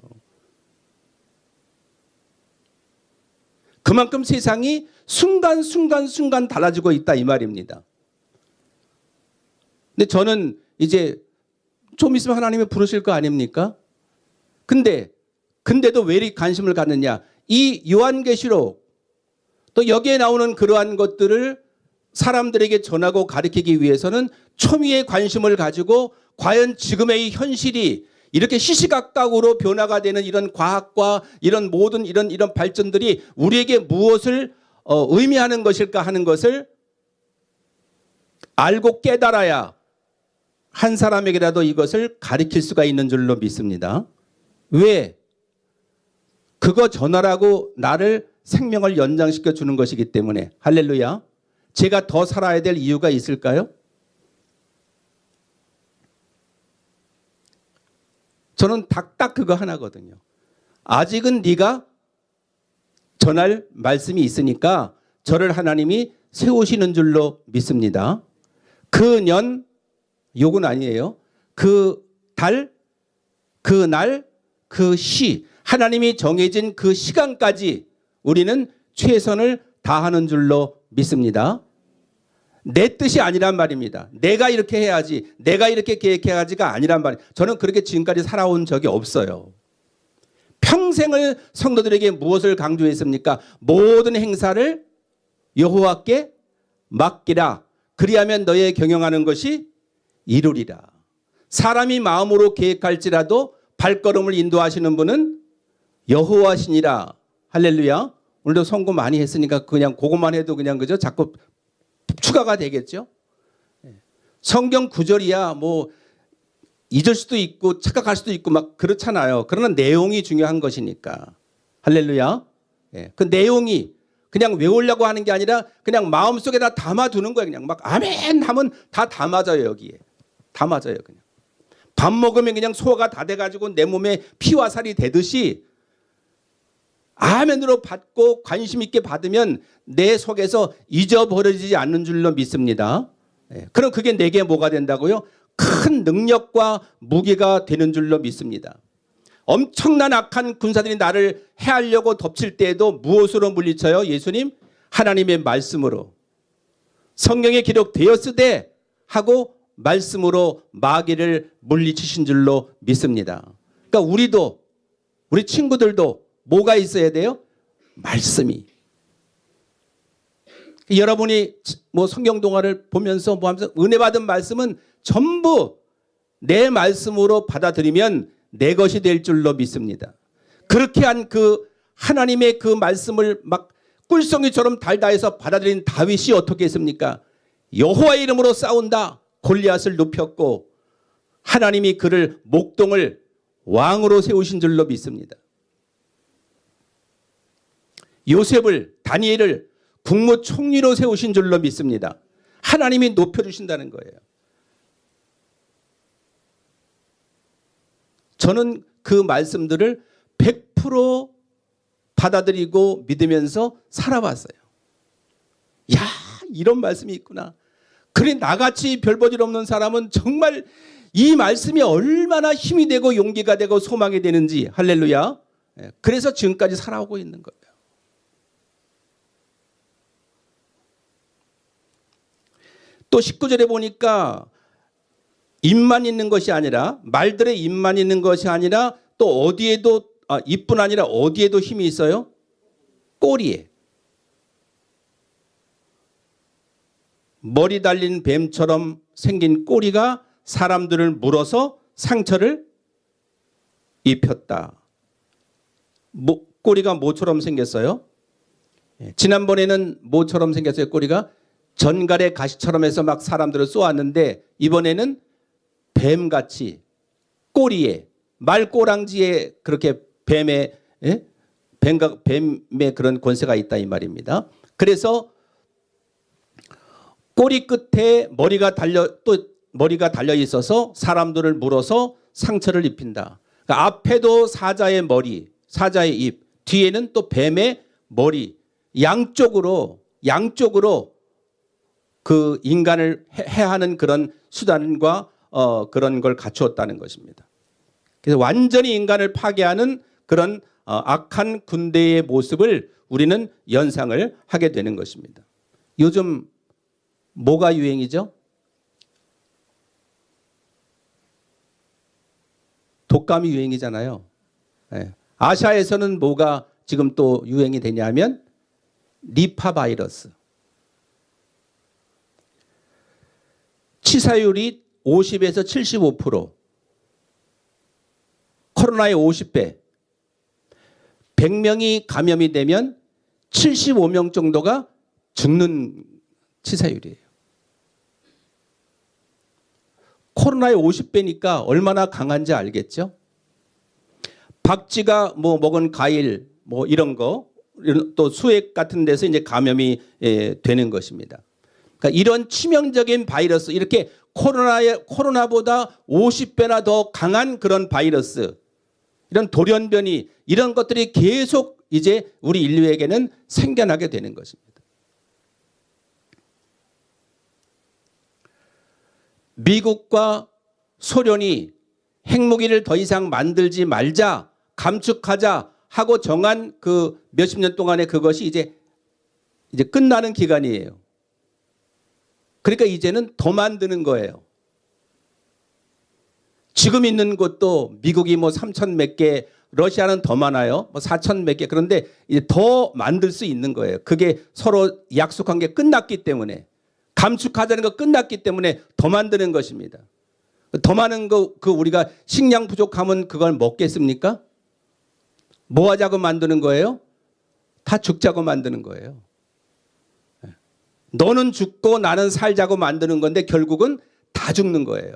그만큼 세상이 순간 달라지고 있다 이 말입니다. 근데 저는 이제 좀 있으면 하나님이 부르실 거 아닙니까? 근데도 왜 이렇게 관심을 갖느냐? 이 요한계시록 또 여기에 나오는 그러한 것들을 사람들에게 전하고 가르치기 위해서는 초미의 관심을 가지고 과연 지금의 이 현실이 이렇게 시시각각으로 변화가 되는 이런 과학과 이런 모든 이런 발전들이 우리에게 무엇을 의미하는 것일까 하는 것을 알고 깨달아야 한 사람에게라도 이것을 가르칠 수가 있는 줄로 믿습니다. 왜? 그거 전하라고 나를 생명을 연장시켜 주는 것이기 때문에. 할렐루야. 제가 더 살아야 될 이유가 있을까요? 저는 딱 그거 하나거든요. 아직은 네가 전할 말씀이 있으니까 저를 하나님이 세우시는 줄로 믿습니다. 그 년, 욕은 아니에요. 그 달, 그 날, 그 시, 하나님이 정해진 그 시간까지 우리는 최선을 다하는 줄로 믿습니다. 내 뜻이 아니란 말입니다. 내가 이렇게 해야지, 내가 이렇게 계획해야지가 아니란 말이에요. 저는 그렇게 지금까지 살아온 적이 없어요. 평생을 성도들에게 무엇을 강조했습니까? 모든 행사를 여호와께 맡기라. 그리하면 너의 경영하는 것이 이루리라. 사람이 마음으로 계획할지라도 발걸음을 인도하시는 분은 여호와시니라. 할렐루야. 오늘도 선고 많이 했으니까 그냥 그것만 해도 그냥 그죠? 자꾸 추가가 되겠죠. 성경 구절이야 뭐 잊을 수도 있고 착각할 수도 있고 막 그렇잖아요. 그러나 내용이 중요한 것이니까. 할렐루야. 그 내용이 그냥 외우려고 하는 게 아니라 그냥 마음속에다 담아두는 거예요. 그냥 막 아멘 하면 다 담아져요. 여기에 다 맞아요. 그냥 밥 먹으면 그냥 소화가 다 돼가지고 내 몸에 피와 살이 되듯이 아멘으로 받고 관심 있게 받으면 내 속에서 잊어버려지지 않는 줄로 믿습니다. 그럼 그게 내게 뭐가 된다고요? 큰 능력과 무기가 되는 줄로 믿습니다. 엄청난 악한 군사들이 나를 해하려고 덮칠 때에도 무엇으로 물리쳐요? 예수님? 하나님의 말씀으로. 성경에 기록되었으되 하고 말씀으로 마귀를 물리치신 줄로 믿습니다. 그러니까 우리도 우리 친구들도 뭐가 있어야 돼요? 말씀이. 여러분이 뭐 성경 동화를 보면서 뭐 하면서 은혜 받은 말씀은 전부 내 말씀으로 받아들이면 내 것이 될 줄로 믿습니다. 그렇게 한 그 하나님의 그 말씀을 막 꿀송이처럼 달다해서 받아들인 다윗이 어떻게 했습니까? 여호와의 이름으로 싸운다. 골리앗을 눕혔고 하나님이 그를 목동을 왕으로 세우신 줄로 믿습니다. 요셉을 다니엘을 국무총리로 세우신 줄로 믿습니다. 하나님이 높여주신다는 거예요. 저는 그 말씀들을 100% 받아들이고 믿으면서 살아왔어요. 야, 이런 말씀이 있구나. 그래 나같이 별볼일 없는 사람은 정말 이 말씀이 얼마나 힘이 되고 용기가 되고 소망이 되는지. 할렐루야. 그래서 지금까지 살아오고 있는 거예요. 또 19절에 보니까 입만 있는 것이 아니라 말들의 입만 있는 것이 아니라 또 어디에도 입뿐 아니라 어디에도 힘이 있어요? 꼬리에. 머리 달린 뱀처럼 생긴 꼬리가 사람들을 물어서 상처를 입혔다. 꼬리가 뭐처럼 생겼어요? 지난번에는 뭐처럼 생겼어요? 꼬리가 전갈의 가시처럼 해서 막 사람들을 쏘았는데 이번에는 뱀같이 꼬리에 말꼬랑지에 그렇게 뱀의 그런 권세가 있다 이 말입니다. 그래서 꼬리 끝에 머리가 달려 있어서 사람들을 물어서 상처를 입힌다. 그러니까 앞에도 사자의 머리, 사자의 입, 뒤에는 또 뱀의 머리, 양쪽으로 그 인간을 해하는 그런 수단과 그런 걸 갖추었다는 것입니다. 그래서 완전히 인간을 파괴하는 그런 악한 군대의 모습을 우리는 연상을 하게 되는 것입니다. 요즘 뭐가 유행이죠? 독감이 유행이잖아요. 네. 아시아에서는 뭐가 지금 또 유행이 되냐면 니파 바이러스. 치사율이 50에서 75%, 코로나의 50배, 100명이 감염이 되면 75명 정도가 죽는 치사율이에요. 코로나의 50배니까 얼마나 강한지 알겠죠? 박쥐가 뭐 먹은 과일 뭐 이런 거, 또 수액 같은 데서 이제 감염이 되는 것입니다. 그러니까 이런 치명적인 바이러스, 이렇게 코로나보다 50배나 더 강한 그런 바이러스, 이런 돌연변이, 이런 것들이 계속 이제 우리 인류에게는 생겨나게 되는 것입니다. 미국과 소련이 핵무기를 더 이상 만들지 말자, 감축하자 하고 정한 그 몇십 년 동안의 그것이 이제 끝나는 기간이에요. 그러니까 이제는 더 만드는 거예요. 지금 있는 곳도 미국이 뭐 3천 몇 개, 러시아는 더 많아요. 뭐 4천 몇 개. 그런데 이제 더 만들 수 있는 거예요. 그게 서로 약속한 게 끝났기 때문에, 감축하자는 거 끝났기 때문에 더 만드는 것입니다. 더 많은 거, 우리가 식량 부족하면 그걸 먹겠습니까? 뭐 하자고 만드는 거예요? 다 죽자고 만드는 거예요. 너는 죽고 나는 살자고 만드는 건데 결국은 다 죽는 거예요.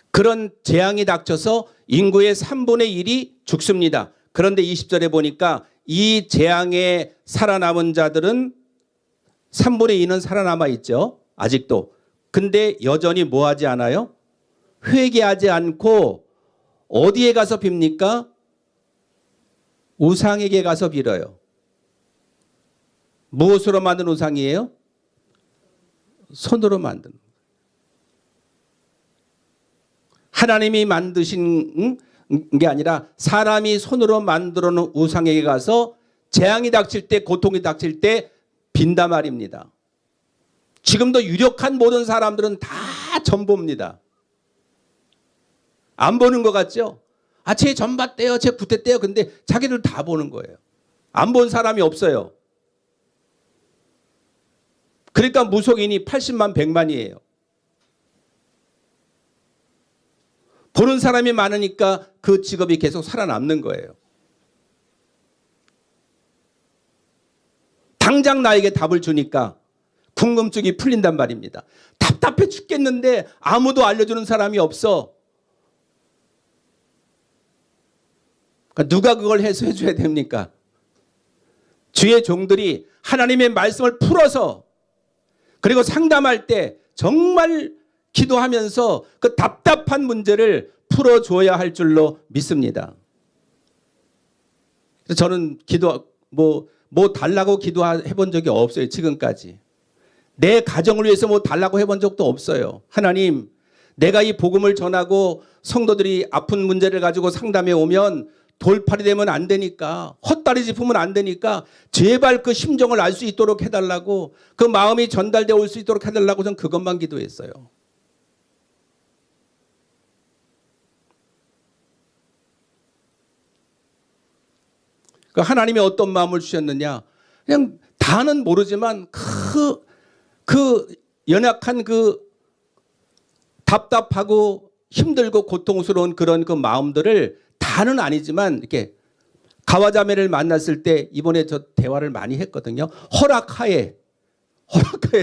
그런 재앙이 닥쳐서 인구의 3분의 1이 죽습니다. 그런데 20절에 보니까 이 재앙에 살아남은 자들은 3분의 2는 살아남아 있죠. 아직도. 근데 여전히 뭐 하지 않아요? 회개하지 않고 어디에 가서 빕니까? 우상에게 가서 빌어요. 무엇으로 만든 우상이에요? 손으로 만든. 하나님이 만드신 게 아니라 사람이 손으로 만들어 놓은 우상에게 가서 재앙이 닥칠 때, 고통이 닥칠 때 빈다 말입니다. 지금도 유력한 모든 사람들은 다 전보입니다. 안 보는 것 같죠? 아, 쟤 전 봤대요, 쟤 구태대요. 근데 자기들 다 보는 거예요. 안 본 사람이 없어요. 그러니까 무속인이 80만 100만이에요. 보는 사람이 많으니까 그 직업이 계속 살아남는 거예요. 당장 나에게 답을 주니까 궁금증이 풀린단 말입니다. 답답해 죽겠는데 아무도 알려주는 사람이 없어. 그러니까 누가 그걸 해줘야 됩니까? 주의 종들이 하나님의 말씀을 풀어서, 그리고 상담할 때 정말 기도하면서 그 답답한 문제를 풀어줘야 할 줄로 믿습니다. 그래서 저는 뭐 달라고 기도해 본 적이 없어요. 지금까지. 내 가정을 위해서 뭐 달라고 해본 적도 없어요. 하나님, 내가 이 복음을 전하고 성도들이 아픈 문제를 가지고 상담해 오면 돌팔이 되면 안 되니까, 헛다리 짚으면 안 되니까 제발 그 심정을 알 수 있도록 해달라고, 그 마음이 전달되어 올 수 있도록 해달라고 저는 그것만 기도했어요. 그 하나님이 어떤 마음을 주셨느냐? 그냥 다는 모르지만 그 연약한 그 답답하고 힘들고 고통스러운 그런 그 마음들을, 다는 아니지만 이렇게 가와자매를 만났을 때 이번에 저 대화를 많이 했거든요. 허락하에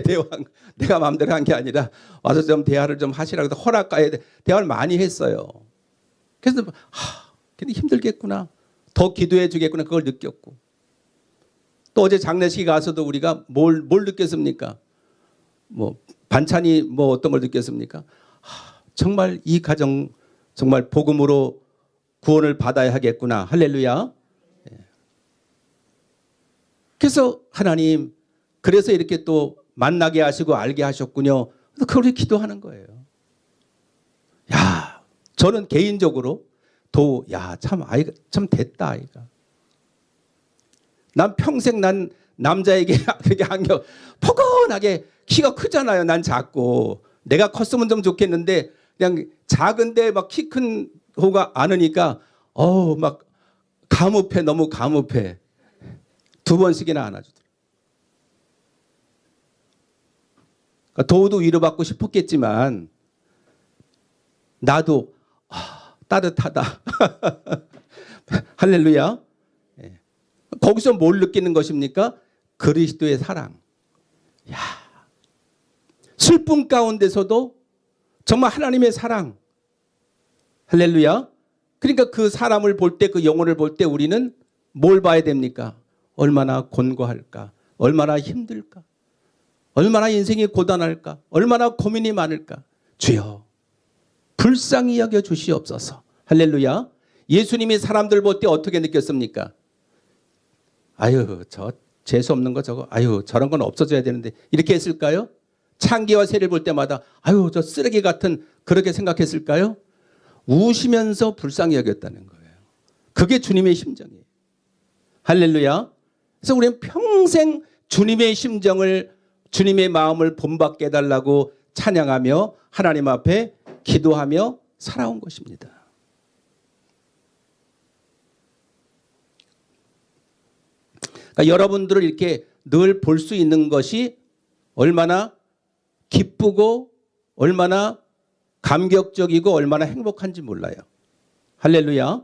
대화, 내가 마음대로 한 게 아니라 와서 좀 대화를 좀 하시라고 해서 허락하에 대화를 많이 했어요. 그래서 근데 힘들겠구나, 더 기도해 주겠구나, 그걸 느꼈고. 또 어제 장례식에 가서도 우리가 뭘 느꼈습니까? 뭐 반찬이 뭐 어떤 걸 느꼈습니까? 정말 이 가정 정말 복음으로 구원을 받아야 하겠구나. 할렐루야. 그래서 하나님, 그래서 이렇게 또 만나게 하시고 알게 하셨군요. 그걸 기도하는 거예요. 야, 저는 개인적으로 참 아이가 참 됐다, 아이가. 난 평생 난 남자에게 그렇게 안겨 포근하게, 키가 크잖아요. 난 작고. 내가 컸으면 좀 좋겠는데 그냥 작은데 막 키 큰 호가 안으니까 막 가무패, 너무 가무패. 2번씩이나 안아주더라고요. 그러니까 도우도 위로받고 싶었겠지만 나도 따뜻하다. 할렐루야. 거기서 뭘 느끼는 것입니까? 그리스도의 사랑. 야, 슬픔 가운데서도 정말 하나님의 사랑. 할렐루야. 그러니까 그 사람을 볼 때, 그 영혼을 볼 때 우리는 뭘 봐야 됩니까? 얼마나 곤고할까? 얼마나 힘들까? 얼마나 인생이 고단할까? 얼마나 고민이 많을까? 주여, 불쌍히 여겨 주시옵소서. 할렐루야. 예수님이 사람들 볼 때 어떻게 느꼈습니까? 아유, 저 재수 없는 거 저거, 아유, 저런 건 없어져야 되는데, 이렇게 했을까요? 창기와 새를 볼 때마다 아유, 저 쓰레기 같은, 그렇게 생각했을까요? 우시면서 불쌍히 여겼다는 거예요. 그게 주님의 심정이에요. 할렐루야. 그래서 우리는 평생 주님의 심정을, 주님의 마음을 본받게 해달라고 찬양하며 하나님 앞에 기도하며 살아온 것입니다. 그러니까 여러분들을 이렇게 늘 볼 수 있는 것이 얼마나 기쁘고 얼마나 감격적이고 얼마나 행복한지 몰라요. 할렐루야.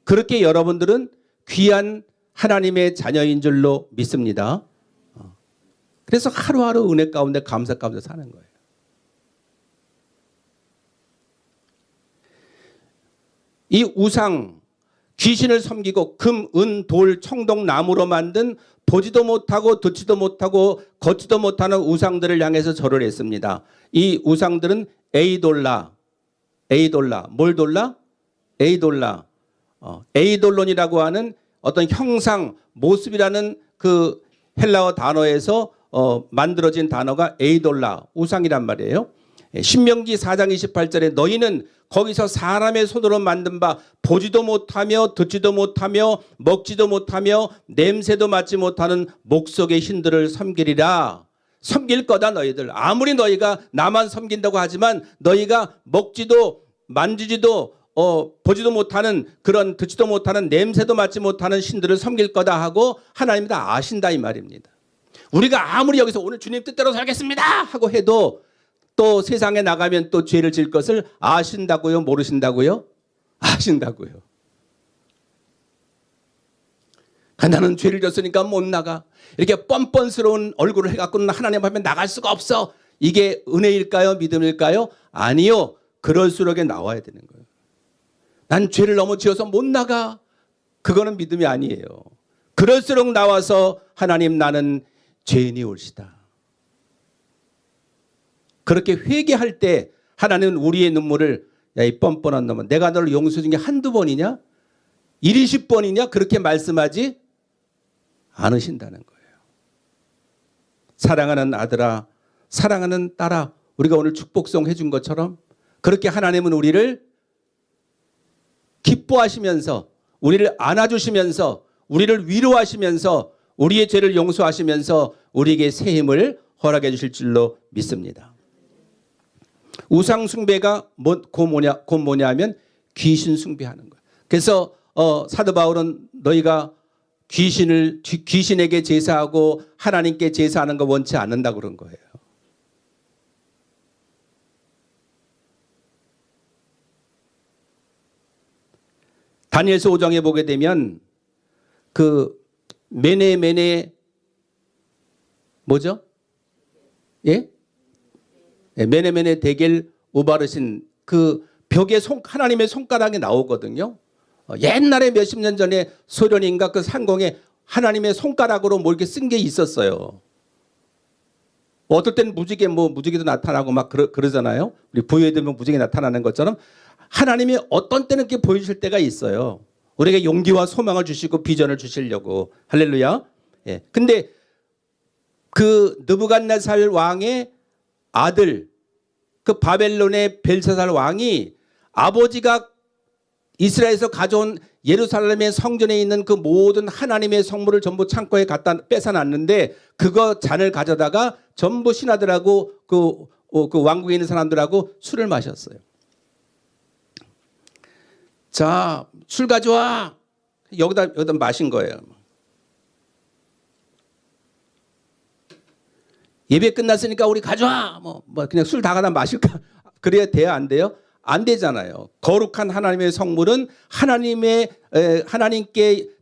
그렇게 여러분들은 귀한 하나님의 자녀인 줄로 믿습니다. 그래서 하루하루 은혜 가운데 감사 가운데 사는 거예요. 이 우상, 귀신을 섬기고 금, 은, 돌, 청동, 나무로 만든 보지도 못하고 듣지도 못하고 걷지도 못하는 우상들을 향해서 절을 했습니다. 이 우상들은 에이돌라, 뭘 돌라? 에이돌라, 에이돌론이라고 하는 어떤 형상, 모습이라는 그 헬라어 단어에서 만들어진 단어가 에이돌라, 우상이란 말이에요. 신명기 4장 28절에 너희는 거기서 사람의 손으로 만든 바 보지도 못하며 듣지도 못하며 먹지도 못하며 냄새도 맡지 못하는 목석의 신들을 섬기리라. 섬길 거다 너희들. 아무리 너희가 나만 섬긴다고 하지만 너희가 먹지도 만지지도 보지도 못하는, 그런 듣지도 못하는, 냄새도 맡지 못하는 신들을 섬길 거다 하고 하나님이 다 아신다 이 말입니다. 우리가 아무리 여기서 오늘 주님 뜻대로 살겠습니다 하고 해도 또 세상에 나가면 또 죄를 질 것을 아신다고요? 모르신다고요? 아신다고요. 나는 죄를 졌으니까 못 나가. 이렇게 뻔뻔스러운 얼굴을 해갖고는 하나님 앞에 나갈 수가 없어. 이게 은혜일까요? 믿음일까요? 아니요. 그럴수록에 나와야 되는 거예요. 난 죄를 너무 지어서 못 나가. 그거는 믿음이 아니에요. 그럴수록 나와서 하나님, 나는 죄인이 올시다. 그렇게 회개할 때 하나님은 우리의 눈물을, 야, 이 뻔뻔한 놈아, 내가 너를 용서해 준 게 한두 번이냐? 120번이냐? 그렇게 말씀하지 않으신다는 거예요. 사랑하는 아들아, 사랑하는 딸아, 우리가 오늘 축복송 해준 것처럼 그렇게 하나님은 우리를 기뻐하시면서, 우리를 안아주시면서, 우리를 위로하시면서, 우리의 죄를 용서하시면서 우리에게 새 힘을 허락해 주실 줄로 믿습니다. 우상 숭배가 곧 뭐냐 하면 귀신 숭배하는 거예요. 그래서 사도 바울은 너희가 귀신에게 제사하고 하나님께 제사하는 거 원치 않는다 그런 거예요. 다니엘서 5장에 보게 되면 그 메네 뭐죠? 예? 메네 데겔 우바르신 그 벽에 하나님의 손가락이 나오거든요. 옛날에 몇십 년 전에 소련인가 그 상공에 하나님의 손가락으로 뭐 이렇게 쓴 게 있었어요. 어떨 때는 무지개도 나타나고 막 그러잖아요. 우리 부여에 들면 무지개 나타나는 것처럼 하나님이 어떤 때는 이렇게 보여주실 때가 있어요. 우리에게 용기와 소망을 주시고 비전을 주시려고. 할렐루야. 예. 근데 그 느부갓네살 왕의 아들, 그 바벨론의 벨사살 왕이 아버지가 이스라엘에서 가져온 예루살렘의 성전에 있는 그 모든 하나님의 성물을 전부 창고에 갖다 뺏어놨는데 그거 잔을 가져다가 전부 신하들하고 그 왕국에 있는 사람들하고 술을 마셨어요. 자, 술 가져와. 여기다 마신 거예요. 예배 끝났으니까 우리 가져와. 뭐 그냥 술 다 갖다 마실까? 그래야 돼요, 안 돼요? 안 되잖아요. 거룩한 하나님의 성물은 하나님께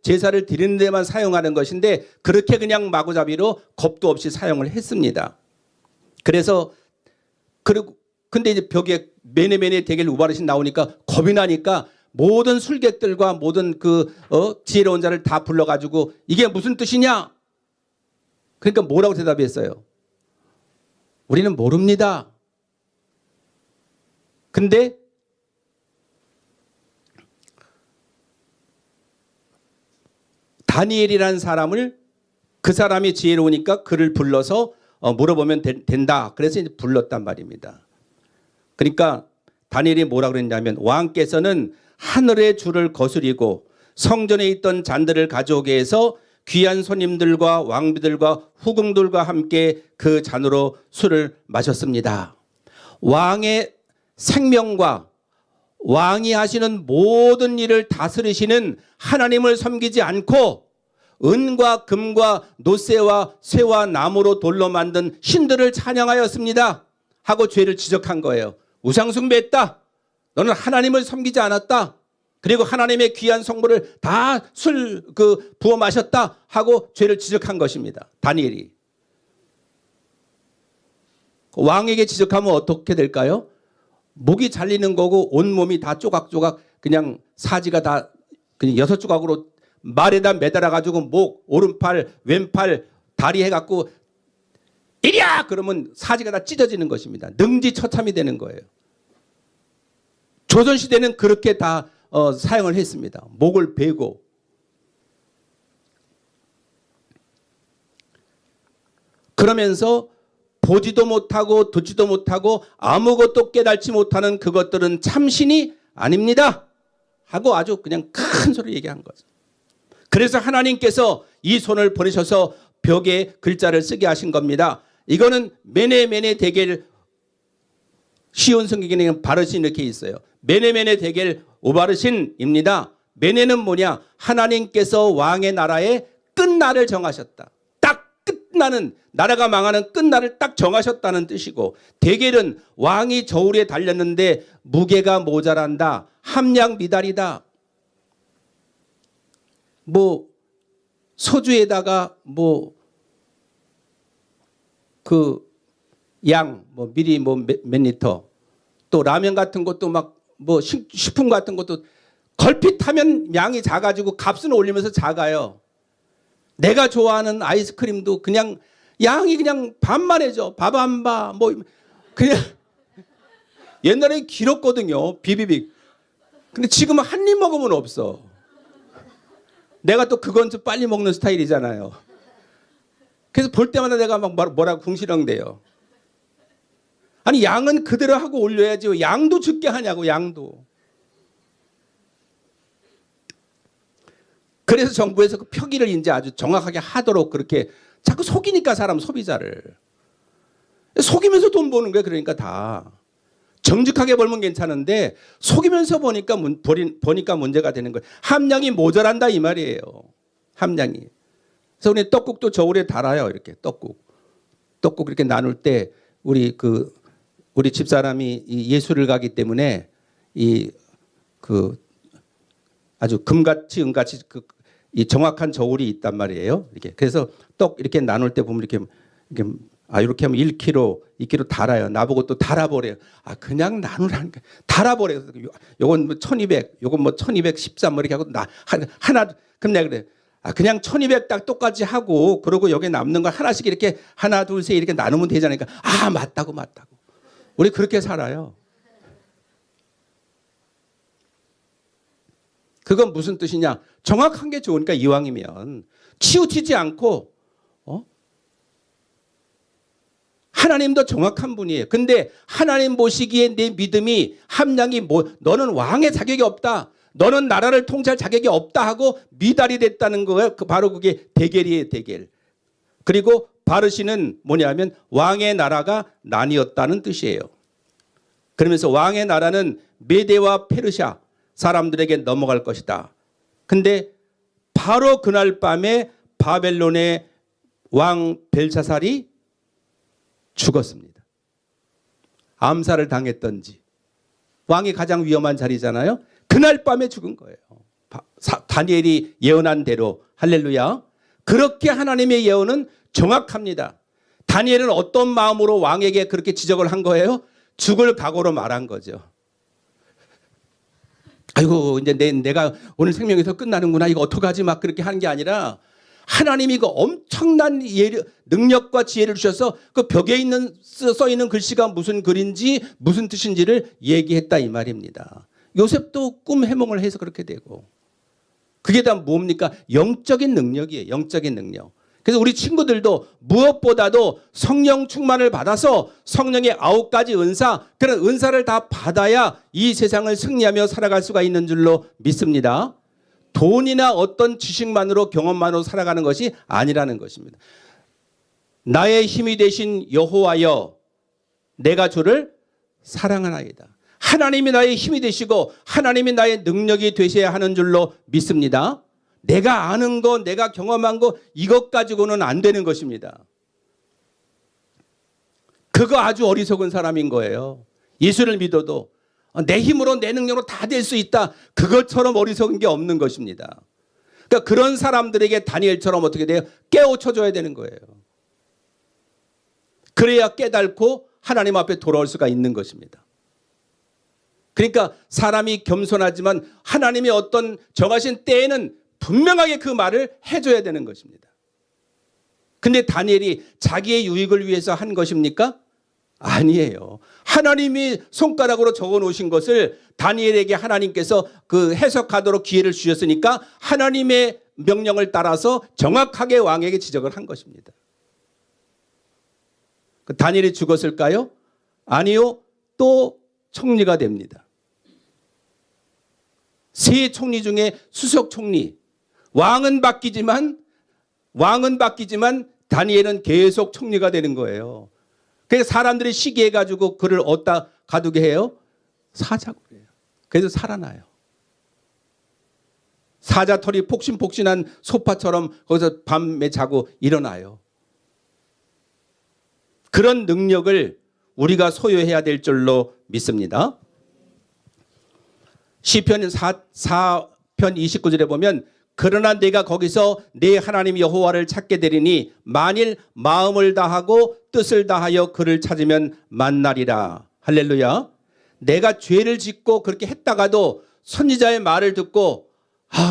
제사를 드리는 데만 사용하는 것인데 그렇게 그냥 마구잡이로 겁도 없이 사용을 했습니다. 그래서 근데 이제 벽에 메네메네 데겔 우바르신 나오니까 겁이 나니까 모든 술객들과 모든 지혜로운 자를 다 불러가지고 이게 무슨 뜻이냐? 그러니까 뭐라고 대답했어요? 우리는 모릅니다. 근데 다니엘이라는 사람을 그 사람이 지혜로우니까 그를 불러서 물어보면 된다. 그래서 이제 불렀단 말입니다. 그러니까 다니엘이 뭐라 그랬냐면 왕께서는 하늘의 주를 거스리고 성전에 있던 잔들을 가져오게 해서 귀한 손님들과 왕비들과 후궁들과 함께 그 잔으로 술을 마셨습니다. 왕의 생명과 왕이 하시는 모든 일을 다스리시는 하나님을 섬기지 않고 은과 금과 노새와 쇠와 나무로 돌로 만든 신들을 찬양하였습니다 하고 죄를 지적한 거예요. 우상숭배했다. 너는 하나님을 섬기지 않았다. 그리고 하나님의 귀한 성물을 다 부어 마셨다 하고 죄를 지적한 것입니다. 다니엘이. 왕에게 지적하면 어떻게 될까요? 목이 잘리는 거고 온몸이 다 조각조각 그냥 사지가 다 그냥 6조각으로 말에다 매달아 가지고 목, 오른팔, 왼팔, 다리 해갖고 이리야! 그러면 사지가 다 찢어지는 것입니다. 능지처참이 되는 거예요. 조선시대는 그렇게 다 사용을 했습니다. 목을 베고. 그러면서 보지도 못하고 듣지도 못하고 아무것도 깨달지 못하는 그것들은 참신이 아닙니다 하고 아주 그냥 큰 소리로 얘기한 거죠. 그래서 하나님께서 이 손을 보내셔서 벽에 글자를 쓰게 하신 겁니다. 이거는 메네메네 데겔 시온 성경에는 바르신 이렇게 있어요. 메네메네 데겔 오바르신입니다. 메네는 뭐냐? 하나님께서 왕의 나라의 끝날을 정하셨다. 딱 끝나는 나라가 망하는 끝날을 딱 정하셨다는 뜻이고 데겔은 왕이 저울에 달렸는데 무게가 모자란다. 함량 미달이다. 뭐 소주에다가 미리 몇 리터 또 라면 같은 것도 식품 같은 것도 걸핏하면 양이 작아지고 값은 올리면서 작아요. 내가 좋아하는 아이스크림도 그냥 양이 그냥 반만 해줘. 밥 한 바 그냥 옛날에 길었거든요. 비비빅. 근데 지금은 한 입 먹으면 없어. 내가 또 그건 좀 빨리 먹는 스타일이잖아요. 그래서 볼 때마다 내가 뭐라고 궁시렁대요. 아니 양은 그대로 하고 올려야지 양도 적게 하냐고 양도. 그래서 정부에서 그 표기를 이제 아주 정확하게 하도록 그렇게 자꾸 속이니까 사람 소비자를. 속이면서 돈 버는 거예요. 그러니까 다. 정직하게 벌면 괜찮은데 속이면서 보니까 문제가 되는 거예요. 함량이 모자란다 이 말이에요. 함량이. 그래서 우리 떡국도 저울에 달아요. 이렇게 떡국 이렇게 나눌 때 우리 집사람이 예술을 가기 때문에 아주 금같이 은같이 이 정확한 저울이 있단 말이에요. 이렇게. 그래서 떡 이렇게 나눌 때 보면 이렇게 하면 1kg, 2kg 달아요. 나보고 또 달아버려요. 그냥 나누라는 거. 달아버려요. 요건 1200, 요건 1213 이렇게 하고 하나 그럼 내가 그래. 그냥 1200 딱 똑같이 하고 그러고 여기 남는 거 하나씩 이렇게 하나 둘 셋 이렇게 나누면 되잖아요. 맞다고. 우리 그렇게 살아요. 그건 무슨 뜻이냐? 정확한 게 좋으니까 이왕이면 치우치지 않고 하나님도 정확한 분이에요. 근데 하나님 보시기에 내 믿음이 함량이 너는 왕의 자격이 없다. 너는 나라를 통치할 자격이 없다 하고 미달이 됐다는 거예요. 바로 그게 대결이에요. 대결. 그리고 바르시는 뭐냐면 왕의 나라가 나뉘었다는 뜻이에요. 그러면서 왕의 나라는 메대와 페르시아 사람들에게 넘어갈 것이다. 근데 바로 그날 밤에 바벨론의 왕 벨사살이 죽었습니다. 암살을 당했던지 왕이 가장 위험한 자리잖아요. 그날 밤에 죽은 거예요. 다니엘이 예언한 대로 할렐루야. 그렇게 하나님의 예언은 정확합니다. 다니엘은 어떤 마음으로 왕에게 그렇게 지적을 한 거예요? 죽을 각오로 말한 거죠. 아이고 이제 내가 오늘 생명에서 끝나는구나. 이거 어떡하지? 막 그렇게 하는 게 아니라 하나님이 그 엄청난 능력과 지혜를 주셔서 그 벽에 써 있는 글씨가 무슨 글인지 무슨 뜻인지를 얘기했다 이 말입니다. 요셉도 꿈 해몽을 해서 그렇게 되고 그게 다 뭡니까? 영적인 능력이에요. 영적인 능력. 그래서 우리 친구들도 무엇보다도 성령 충만을 받아서 성령의 9가지 은사, 그런 은사를 다 받아야 이 세상을 승리하며 살아갈 수가 있는 줄로 믿습니다. 돈이나 어떤 지식만으로 경험만으로 살아가는 것이 아니라는 것입니다. 나의 힘이 되신 여호와여 내가 주를 사랑하나이다. 하나님이 나의 힘이 되시고 하나님이 나의 능력이 되셔야 하는 줄로 믿습니다. 내가 아는 거, 내가 경험한 거 이것 가지고는 안 되는 것입니다. 그거 아주 어리석은 사람인 거예요. 예수를 믿어도 내 힘으로 내 능력으로 다 될 수 있다. 그것처럼 어리석은 게 없는 것입니다. 그러니까 그런 사람들에게 다니엘처럼 어떻게 돼요? 깨우쳐줘야 되는 거예요. 그래야 깨닫고 하나님 앞에 돌아올 수가 있는 것입니다. 그러니까 사람이 겸손하지만 하나님의 어떤 정하신 때에는 분명하게 그 말을 해줘야 되는 것입니다. 근데 다니엘이 자기의 유익을 위해서 한 것입니까? 아니에요. 하나님이 손가락으로 적어 놓으신 것을 다니엘에게 하나님께서 그 해석하도록 기회를 주셨으니까 하나님의 명령을 따라서 정확하게 왕에게 지적을 한 것입니다. 다니엘이 죽었을까요? 아니요. 또 총리가 됩니다. 세 총리 중에 수석 총리. 왕은 바뀌지만 다니엘은 계속 총리가 되는 거예요. 그래서 사람들이 시기해가지고 그를 어디다 가두게 해요? 사자고 그래요. 그래서 살아나요. 사자털이 폭신폭신한 소파처럼 거기서 밤에 자고 일어나요. 그런 능력을 우리가 소유해야 될 줄로 믿습니다. 시편 4편 29절에 보면 그러나 내가 거기서 내 하나님 여호와를 찾게 되리니 만일 마음을 다하고 뜻을 다하여 그를 찾으면 만나리라. 할렐루야. 내가 죄를 짓고 그렇게 했다가도 선지자의 말을 듣고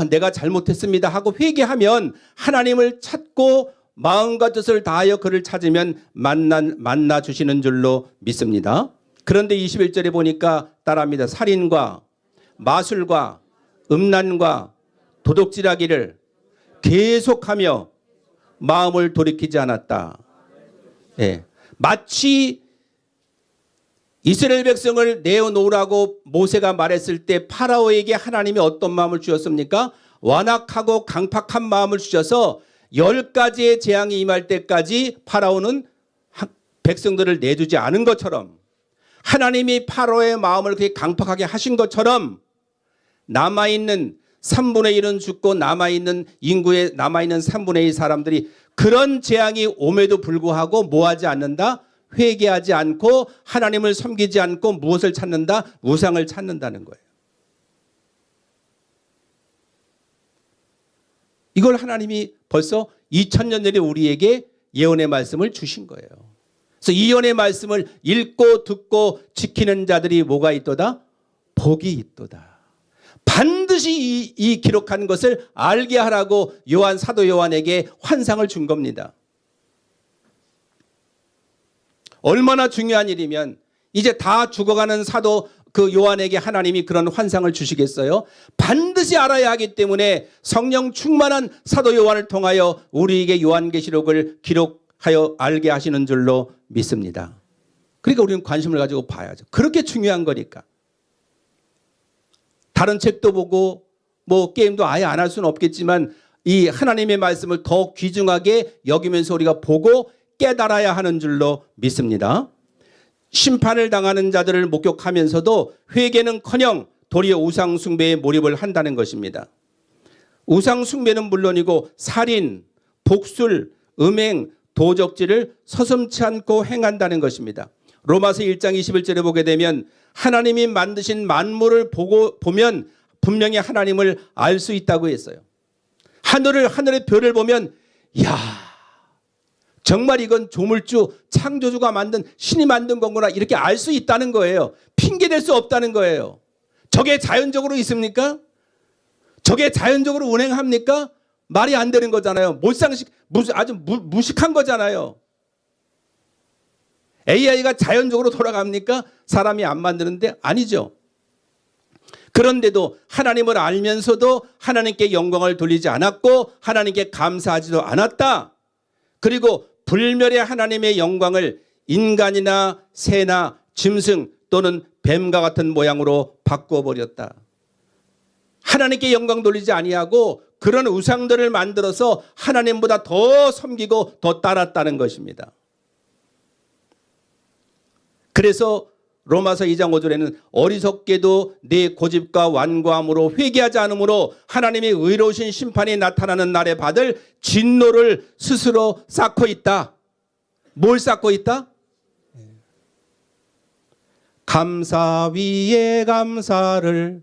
내가 잘못했습니다 하고 회개하면 하나님을 찾고 마음과 뜻을 다하여 그를 찾으면 만나 주시는 줄로 믿습니다. 그런데 21절에 보니까 따라합니다. 살인과 마술과 음란과 도둑질하기를 계속하며 마음을 돌이키지 않았다. 예. 마치 이스라엘 백성을 내어놓으라고 모세가 말했을 때 파라오에게 하나님이 어떤 마음을 주셨습니까? 완악하고 강팍한 마음을 주셔서 10가지의 재앙이 임할 때까지 파라오는 백성들을 내주지 않은 것처럼 하나님이 파라오의 마음을 그렇게 강팍하게 하신 것처럼 남아있는 3분의 1은 죽고 남아있는 인구의 남아있는 3분의 1 사람들이 그런 재앙이 옴에도 불구하고 뭐하지 않는다? 회개하지 않고 하나님을 섬기지 않고 무엇을 찾는다? 우상을 찾는다는 거예요. 이걸 하나님이 벌써 2000년 전에 우리에게 예언의 말씀을 주신 거예요. 그래서 이 예언의 말씀을 읽고 듣고 지키는 자들이 뭐가 있도다? 복이 있도다. 반드시 이 기록한 것을 알게 하라고 사도 요한에게 환상을 준 겁니다. 얼마나 중요한 일이면 이제 다 죽어가는 사도 그 요한에게 하나님이 그런 환상을 주시겠어요? 반드시 알아야 하기 때문에 성령 충만한 사도 요한을 통하여 우리에게 요한계시록을 기록하여 알게 하시는 줄로 믿습니다. 그러니까 우리는 관심을 가지고 봐야죠. 그렇게 중요한 거니까. 다른 책도 보고 뭐 게임도 아예 안 할 수는 없겠지만 이 하나님의 말씀을 더 귀중하게 여기면서 우리가 보고 깨달아야 하는 줄로 믿습니다. 심판을 당하는 자들을 목격하면서도 회개는커녕 도리어 우상 숭배에 몰입을 한다는 것입니다. 우상 숭배는 물론이고 살인, 복술, 음행, 도적질을 서슴지 않고 행한다는 것입니다. 로마서 1장 21절에 보게 되면 하나님이 만드신 만물을 보면 분명히 하나님을 알 수 있다고 했어요. 하늘의 별을 보면 야, 정말 이건 조물주, 창조주가 만든 신이 만든 거구나 이렇게 알 수 있다는 거예요. 핑계댈 수 없다는 거예요. 저게 자연적으로 있습니까? 저게 자연적으로 운행합니까? 말이 안 되는 거잖아요. 아주 무식한 거잖아요. AI가 자연적으로 돌아갑니까? 사람이 안 만드는데 아니죠. 그런데도 하나님을 알면서도 하나님께 영광을 돌리지 않았고 하나님께 감사하지도 않았다. 그리고 불멸의 하나님의 영광을 인간이나 새나 짐승 또는 뱀과 같은 모양으로 바꾸어 버렸다. 하나님께 영광 돌리지 아니하고 그런 우상들을 만들어서 하나님보다 더 섬기고 더 따랐다는 것입니다. 그래서 로마서 2장 5절에는 어리석게도 내 고집과 완고함으로 회개하지 않으므로 하나님의 의로우신 심판이 나타나는 날에 받을 진노를 스스로 쌓고 있다. 뭘 쌓고 있다? 감사 위에 감사를.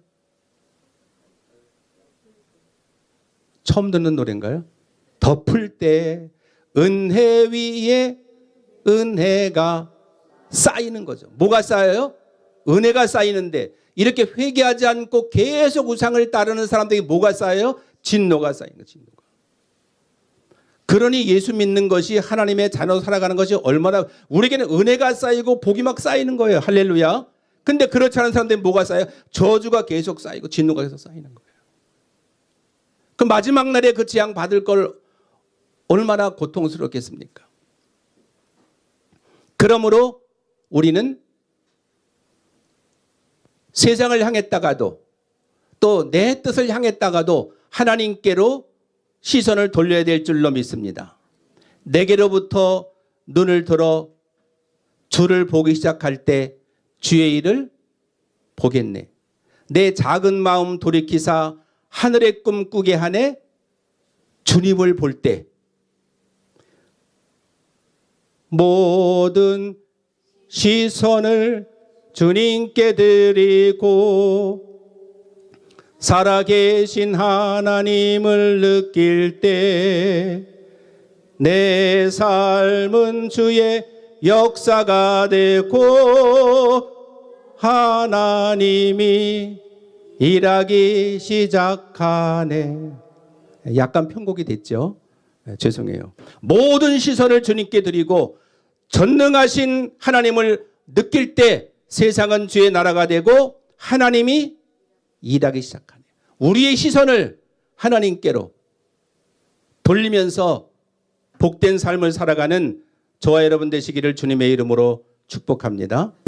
처음 듣는 노래인가요? 덮을 때 은혜 위에 은혜가 쌓이는 거죠. 뭐가 쌓여요? 은혜가 쌓이는데 이렇게 회개하지 않고 계속 우상을 따르는 사람들이 뭐가 쌓여요? 진노가 쌓이는 거예요. 진노가. 그러니 예수 믿는 것이 하나님의 자녀로 살아가는 것이 얼마나 우리에게는 은혜가 쌓이고 복이 막 쌓이는 거예요. 할렐루야. 근데 그렇지 않은 사람들은 뭐가 쌓여요? 저주가 계속 쌓이고 진노가 계속 쌓이는 거예요. 그 마지막 날에 그 재앙 받을 걸 얼마나 고통스럽겠습니까? 그러므로 우리는 세상을 향했다가도 또 내 뜻을 향했다가도 하나님께로 시선을 돌려야 될 줄로 믿습니다. 내게로부터 눈을 들어 주를 보기 시작할 때 주의 일을 보겠네. 내 작은 마음 돌이키사 하늘의 꿈 꾸게 하네. 주님을 볼 때 모든 시선을 주님께 드리고 살아계신 하나님을 느낄 때 내 삶은 주의 역사가 되고 하나님이 일하기 시작하네. 약간 편곡이 됐죠? 죄송해요. 모든 시선을 주님께 드리고 전능하신 하나님을 느낄 때 세상은 주의 나라가 되고 하나님이 일하기 시작하네요. 우리의 시선을 하나님께로 돌리면서 복된 삶을 살아가는 저와 여러분 되시기를 주님의 이름으로 축복합니다.